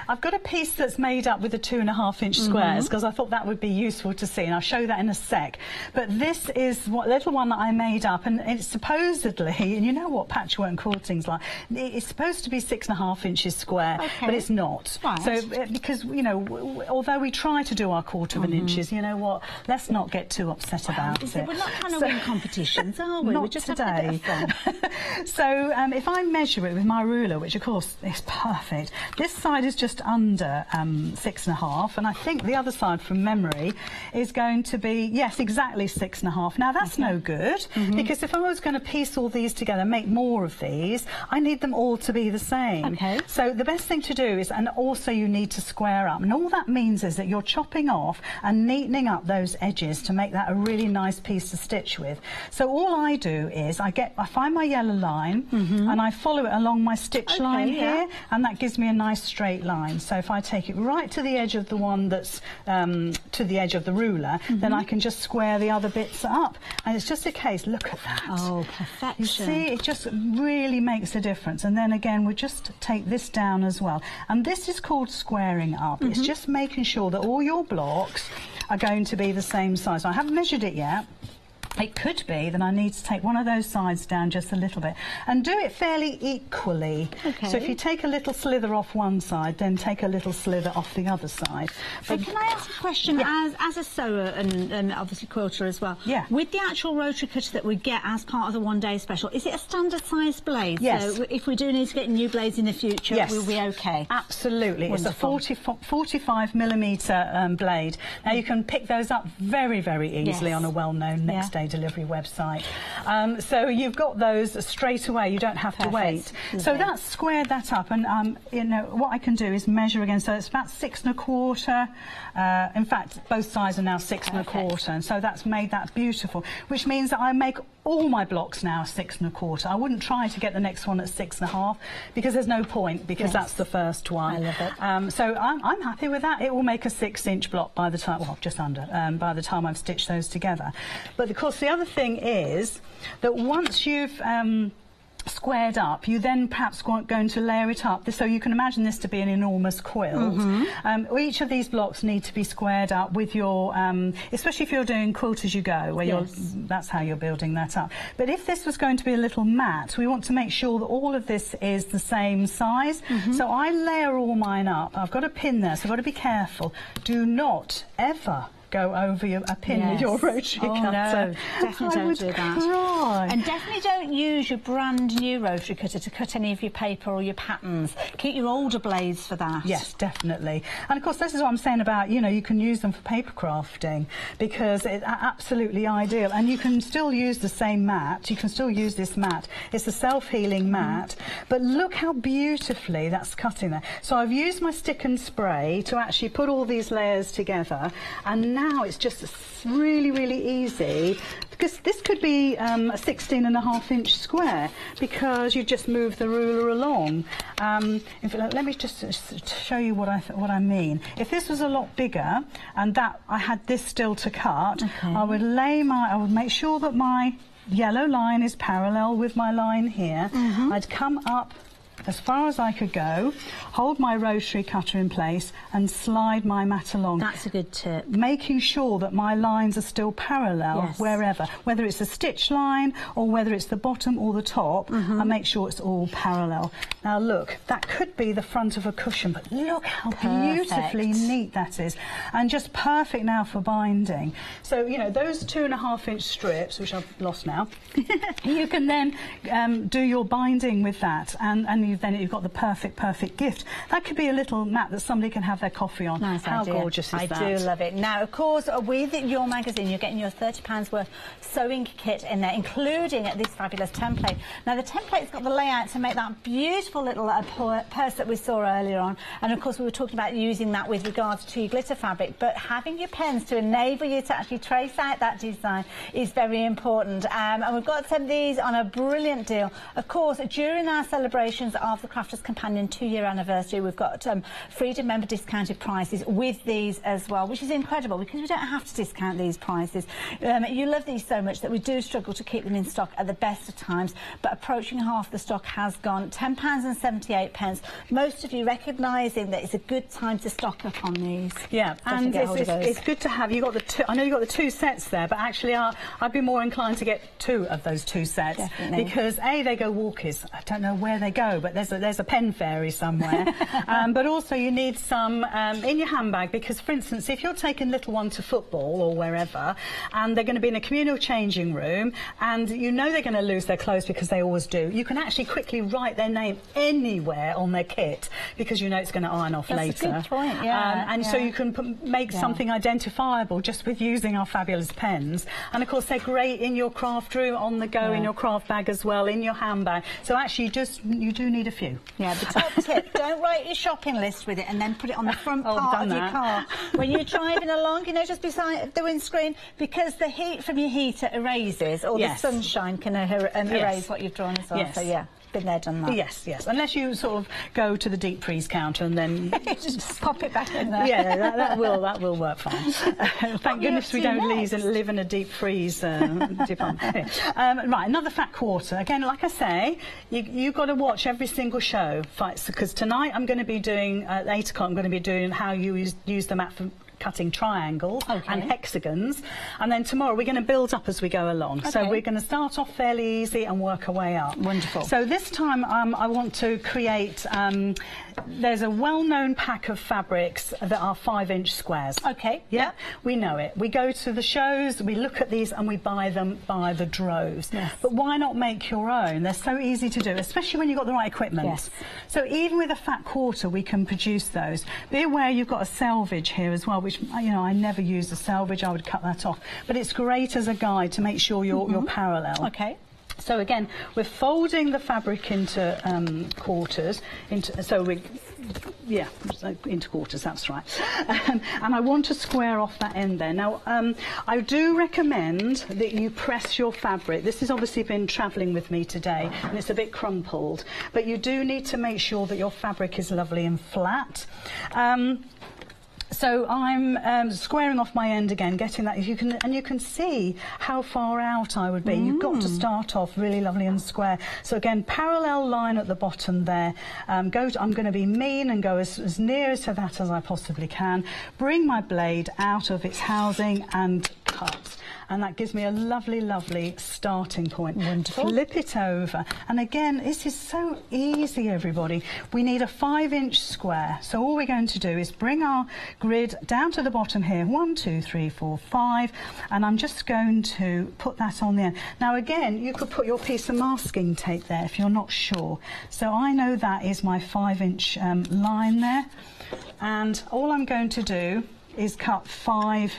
F: I've got a piece that's made up with the 2.5-inch squares, because I thought that would be useful to see, and I'll show that in a sec. But this is what little one that I made up, and it's supposedly, and you know what patchwork and quilting's like, it's supposed to be 6.5 inches square, but it's not.
B: Right.
F: So because, you know, although we try to do our 1/4 inches, you know what, let's not get too upset about it.
B: We're not trying to win competitions, are we?
F: Not
B: We're just
F: today.
B: having a bit of fun.
F: So if I measure it with my ruler, which of course is perfect, this side is just under 6.5, and I think the other side from memory is going to be, yes, exactly 6.5. Now that's no good, because if I was going to piece all these together, make more of these, I need them all to be the same.
B: Okay.
F: So the best thing to do is, and also you need to square up, and all that means is that you're chopping off and neatening up those edges to make that a really nice piece to stitch with. So all I do is I find my yellow line and I follow it along my stitch line here, and that gives me a nice straight line. So if I take it right to the edge of the one that's to the edge of the ruler, then I can just square the other bits up, and it's just a case, look at that.
B: Oh, perfection.
F: You see, it just really makes a difference. And then again, we just take this down as well. And this is called squaring up. It's just making sure that all your blocks are going to be the same size. I haven't measured it yet, it could be that I need to take one of those sides down just a little bit and do it fairly equally.
B: Okay.
F: So if you take a little slither off one side, then take a little slither off the other side.
B: So can I ask a question, as a sewer and obviously quilter as well?
F: Yeah.
B: With the actual rotary cutter that we get as part of the one-day special, is it a standard size blade?
F: Yes.
B: So if we do need to get new blades in the future,
F: yes,
B: we'll be okay?
F: Absolutely.
B: Wonderful.
F: It's a 45mm blade. Now you can pick those up very, very easily on a well-known next day delivery website. So you've got those straight away. You don't have to wait. So that's squared that up, and you know what I can do is measure again. So it's about 6 1/4. In fact, both sides are now 6 1/4, and so that's made that beautiful. Which means that I make all my blocks now 6 1/4. I wouldn't try to get the next one at 6 1/2 because there's no point, because that's the first one.
B: I love it.
F: So I'm happy with that. It will make a 6-inch block by the time, well, just under, by the time I've stitched those together. But of course, the other thing is that once you've squared up, you then perhaps going to layer it up. So you can imagine this to be an enormous quilt. Each of these blocks need to be squared up with your, especially if you're doing quilt as you go, where that's how you're building that up. But if this was going to be a little mat, we want to make sure that all of this is the same size. So I layer all mine up. I've got a pin there, so I've got to be careful. Do not ever go over a pin with your rotary cutter.
B: No, definitely don't do that.
F: Cry.
B: And definitely don't use your brand new rotary cutter to cut any of your paper or your patterns. Keep your older blades for that.
F: Yes, definitely. And of course, this is what I'm saying about, you know, you can use them for paper crafting because it's absolutely ideal. And you can still use the same mat. You can still use this mat. It's a self-healing mat. But look how beautifully that's cutting there. So I've used my stick and spray to actually put all these layers together, and now it's just really, really easy, because this could be a 16.5-inch square because you just move the ruler along. In fact, let me just show you what I mean. If this was a lot bigger and that I had this still to cut, I would make sure that my yellow line is parallel with my line here. I'd come up as far as I could go, hold my rotary cutter in place and slide my mat along.
B: That's a good tip.
F: Making sure that my lines are still parallel wherever, whether it's a stitch line or whether it's the bottom or the top, I make sure it's all parallel. Now look, that could be the front of a cushion, but look how beautifully neat that is, and just perfect now for binding. So, you know, those 2.5-inch strips, which I've lost now, you can then do your binding with that, and you've got the perfect gift. That could be a little mat that somebody can have their coffee on.
B: Nice
F: How
B: idea.
F: gorgeous is that?
B: I do love it. Now, of course, with your magazine, you're getting your £30 worth sewing kit in there, including this fabulous template. Now, the template's got the layout to make that beautiful little purse that we saw earlier on. And, of course, we were talking about using that with regards to your glitter fabric. But having your pens to enable you to actually trace out that design is very important. And we've got some of these on a brilliant deal. Of course, during our celebrations of the Crafters Companion 2-year anniversary, we've got Freedom member discounted prices with these as well, which is incredible because we don't have to discount these prices. You love these so much that we do struggle to keep them in stock at the best of times, but approaching half the stock has gone. £10.78. Most of you recognising that it's a good time to stock up on these.
F: Yeah, and it's good to have. You got the two. I know you got the 2 sets there, but actually, I'd be more inclined to get 2 of those 2 sets.
B: Definitely.
F: Because they go walkies. I don't know where they go, but there's a pen fairy somewhere. But also you need some in your handbag, because for instance, if you're taking little one to football or wherever, and they're going to be in a communal changing room, and you know they're going to lose their clothes because they always do, you can actually quickly write their name anywhere on their kit because you know it's going to iron off later.
B: That's a good point,
F: so you can make something identifiable just with using our fabulous pens. And of course they're great in your craft room, on the go, in your craft bag as well, in your handbag. So actually you do need a few.
B: Yeah, the top tip, don't write your shopping list with it and then put it on the front part of your car when you're driving along, you know, just beside the windscreen, because the heat from your heater erases, or the sunshine can erase what you've drawn as well. So yeah, been there, done that.
F: Yes, unless you sort of go to the deep freeze counter and then
B: just pop it back in there.
F: Yeah, that will work fine. Thank goodness we don't live in a deep freeze department. Right, another fat quarter. Again, like I say, you've got to watch every single show, because tonight I'm going to be doing at 8 o'clock. I'm going to be doing how you use the mat for cutting triangles and hexagons, and then tomorrow we're going to build up as we go along. So we're going to start off fairly easy and work our way up.
B: Wonderful.
F: So this time I want to create, there's a well-known pack of fabrics that are 5-inch squares.
B: Okay.
F: Yeah, we know it. We go to the shows, we look at these and we buy them by the droves.
B: Yes.
F: But why not make your own? They're so easy to do, especially when you've got the right equipment.
B: Yes.
F: So even with a fat quarter, we can produce those. Be aware you've got a selvage here as well, which, you know, I never use a selvage. I would cut that off. But it's great as a guide to make sure you're parallel.
B: Okay.
F: So again, we're folding the fabric into quarters, into quarters, that's right. And I want to square off that end there. Now, I do recommend that you press your fabric. This has obviously been travelling with me today, and it's a bit crumpled, but you do need to make sure that your fabric is lovely and flat. So I'm squaring off my end again, getting that. You can see how far out I would be. You've got to start off really lovely and square. So again, parallel line at the bottom there. I'm going to be mean and go as near to that as I possibly can. Bring my blade out of its housing and cut. And that gives me a lovely, lovely starting point.
B: Wonderful.
F: Flip it over. And again, this is so easy, everybody. We need a 5-inch square. So all we're going to do is bring our grid down to the bottom here. 1, 2, 3, 4, 5. And I'm just going to put that on the end. Now, again, you could put your piece of masking tape there if you're not sure. So I know that is my 5-inch line there. And all I'm going to do is cut 5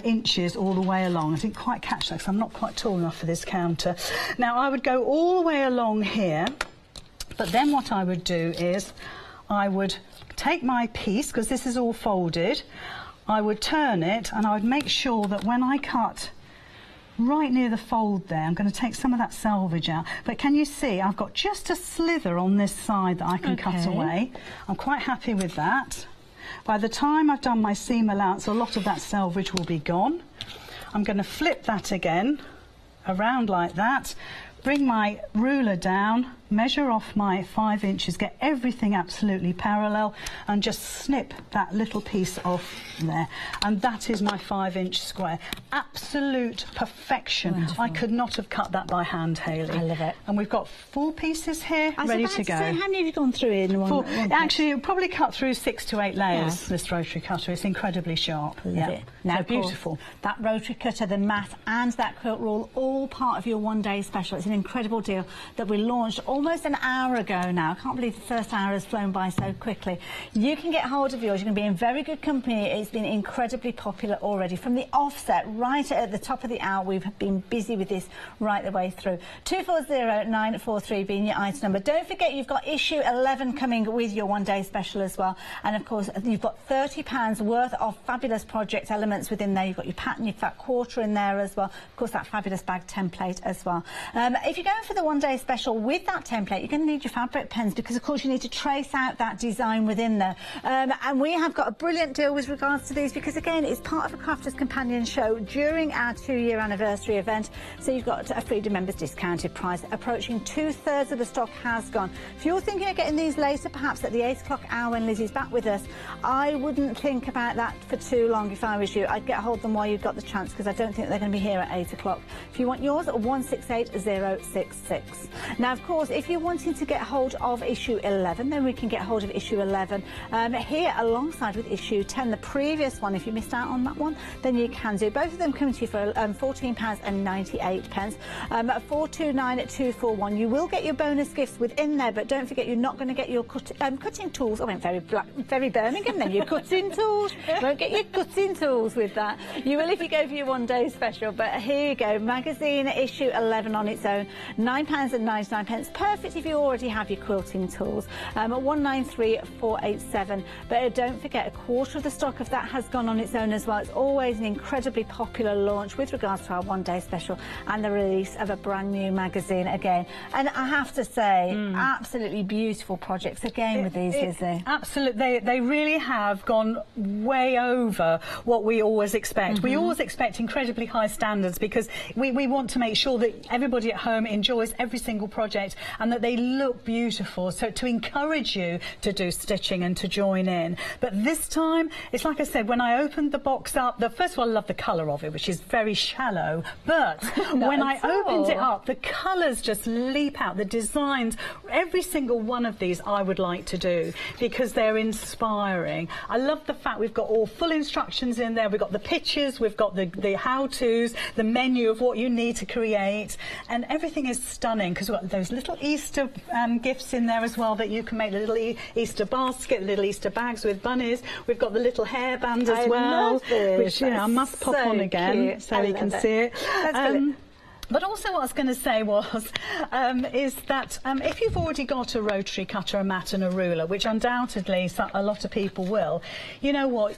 F: inches all the way along. I didn't quite catch that because I'm not quite tall enough for this counter. Now I would go all the way along here, but then what I would do is I would take my piece, because this is all folded, I would turn it and I would make sure that when I cut right near the fold there, I'm going to take some of that selvage out, but can you see I've got just a slither on this side that I can cut away. I'm quite happy with that. By the time I've done my seam allowance, a lot of that selvage will be gone. I'm going to flip that again around like that, bring my ruler down, measure off my 5 inches, get everything absolutely parallel, and just snip that little piece off there. And that is my 5-inch square. Absolute perfection.
B: Wonderful.
F: I could not have cut that by hand, Hayley.
B: I love it.
F: And we've got 4 pieces here ready to go.
B: So how many have you gone through in one?
F: Actually, you'll probably cut through 6 to 8 layers, this rotary cutter. It's incredibly sharp.
B: Love it. Now,
F: so beautiful.
B: That rotary cutter, the mat and that quilt rule, all part of your one-day special. It's an incredible deal that we launched almost an hour ago now. I can't believe the first hour has flown by so quickly. You can get hold of yours. You can be in very good company. It's been incredibly popular already. From the offset, right at the top of the hour, we've been busy with this right the way through. 240943 being your item number. Don't forget you've got issue 11 coming with your one-day special as well. And of course, you've got £30 worth of fabulous project elements within there. You've got your pattern, your fat quarter in there as well. Of course, that fabulous bag template as well. If you're going for the one-day special with that template, you're going to need your fabric pens, because of course you need to trace out that design within there. And we have got a brilliant deal with regards to these, because again, it's part of a Crafters Companion show during our 2-year anniversary event. So you've got a Freedom Members discounted price. Approaching 2/3 of the stock has gone. If you're thinking of getting these later, perhaps at the 8 o'clock hour when Lizzie's back with us, I wouldn't think about that for too long if I was you. I'd get hold of them while you've got the chance, because I don't think they're going to be here at 8 o'clock. If you want yours, 168066. Now, of course, if you're wanting to get hold of issue 11, then we can get hold of issue 11 here alongside with issue 10, the previous one. If you missed out on that one, then you can do. Both of them come to you for £14.98. 429241. You will get your bonus gifts within there, but don't forget you're not going to get your cutting tools. I went very Birmingham then. Your cutting tools. Won't get your cutting tools with that. You will if you go for your one-day special. But here you go, magazine issue 11 on its own, £9.99. Perfect if you already have your quilting tools. 193487. But don't forget, a quarter of the stock of that has gone on its own as well. It's always an incredibly popular launch with regards to our one-day special and the release of a brand new magazine again. And I have to say, absolutely beautiful projects again with these, Lizzie.
F: Absolutely. They really have gone way over what we always expect. We always expect incredibly high standards, because we want to make sure that everybody at home enjoys every single project and that they look beautiful, so to encourage you to do stitching and to join in. But this time, it's like I said, when I opened the box up, first of all, I love the colour of it, which is very shallow, but when I opened it up, the colours just leap out, the designs, every single one of these I would like to do because they're inspiring. I love the fact we've got all full instructions in there, we've got the pictures, we've got the how-tos, the menu of what you need to create, and everything is stunning because we've got those little Easter gifts in there as well that you can make, the little Easter basket, the little Easter bags with bunnies. We've got the little hairband as well, which I must pop on again cute. So you can see it. But also what I was going to say was, is that if you've already got a rotary cutter, a mat and a ruler, which undoubtedly a lot of people will, you know what,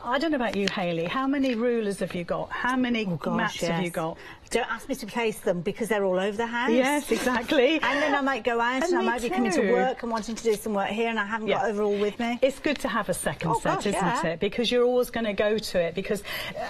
F: I don't know about you, Hayley, how many rulers have you got? How many mats have you got?
B: Don't ask me to place them because they're all over the house.
F: Yes, exactly.
B: And then I might go out and I might be coming to work and wanting to do some work here and I haven't got it all with me.
F: It's good to have a second set, isn't it? Because you're always going to go to it. Because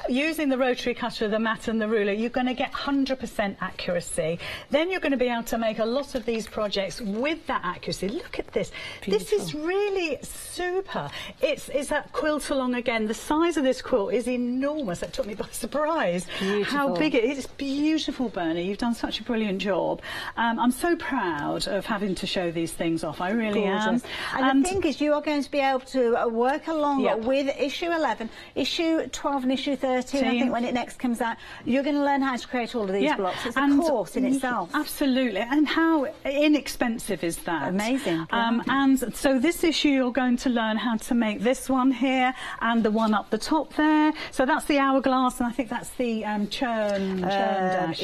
F: using the rotary cutter, the mat and the ruler, you're going to get 100% accuracy. Then you're going to be able to make a lot of these projects with that accuracy. Look at this. Beautiful. This is really super. It's that quilt along again. The size of this quilt is enormous. That took me by surprise. Beautiful. How big it is. Beautiful, Bernie. You've done such a brilliant job. I'm so proud of having to show these things off. I really am.
B: And the thing is, you are going to be able to work along with issue 11, issue 12 and issue 13, I think, when it next comes out. You're going to learn how to create all of these blocks. It's a course in itself.
F: Absolutely. And how inexpensive is that?
B: Amazing.
F: And so this issue, you're going to learn how to make this one here and the one up the top there. So that's the hourglass, and I think that's the churn called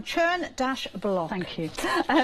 F: churn-block. Thank you.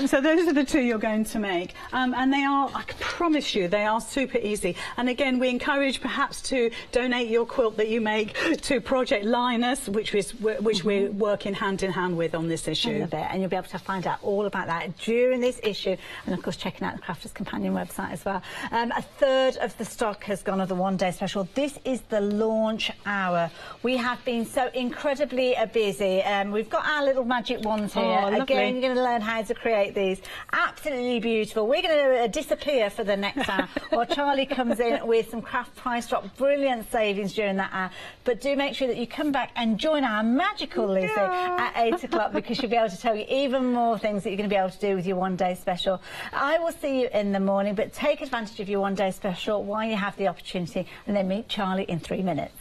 F: So those are the two you're going to make, and they are, I promise you, they are super easy. And again, we encourage perhaps to donate your quilt that you make to Project Linus, which we're working hand in hand with on this issue.
B: I love it. And you'll be able to find out all about that during this issue, and of course checking out the Crafters Companion website as well. A third of the stock has gone of the one-day special. This is the launch hour. We have been so incredibly busy. We've got our little magic wands here. Again, you're going to learn how to create these. Absolutely beautiful. We're going to disappear for the next hour while Charlie comes in with some craft price drop, brilliant savings during that hour. But do make sure that you come back and join our magical Lizzie at 8 o'clock, because she'll be able to tell you even more things that you're going to be able to do with your one-day special. I will see you in the morning, but take advantage of your one-day special while you have the opportunity, and then meet Charlie in 3 minutes.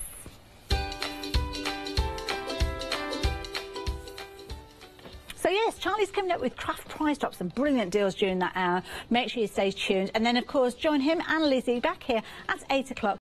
B: So yes, Charlie's coming up with craft prize drops and brilliant deals during that hour. Make sure you stay tuned, and then of course join him and Lizzie back here at 8 o'clock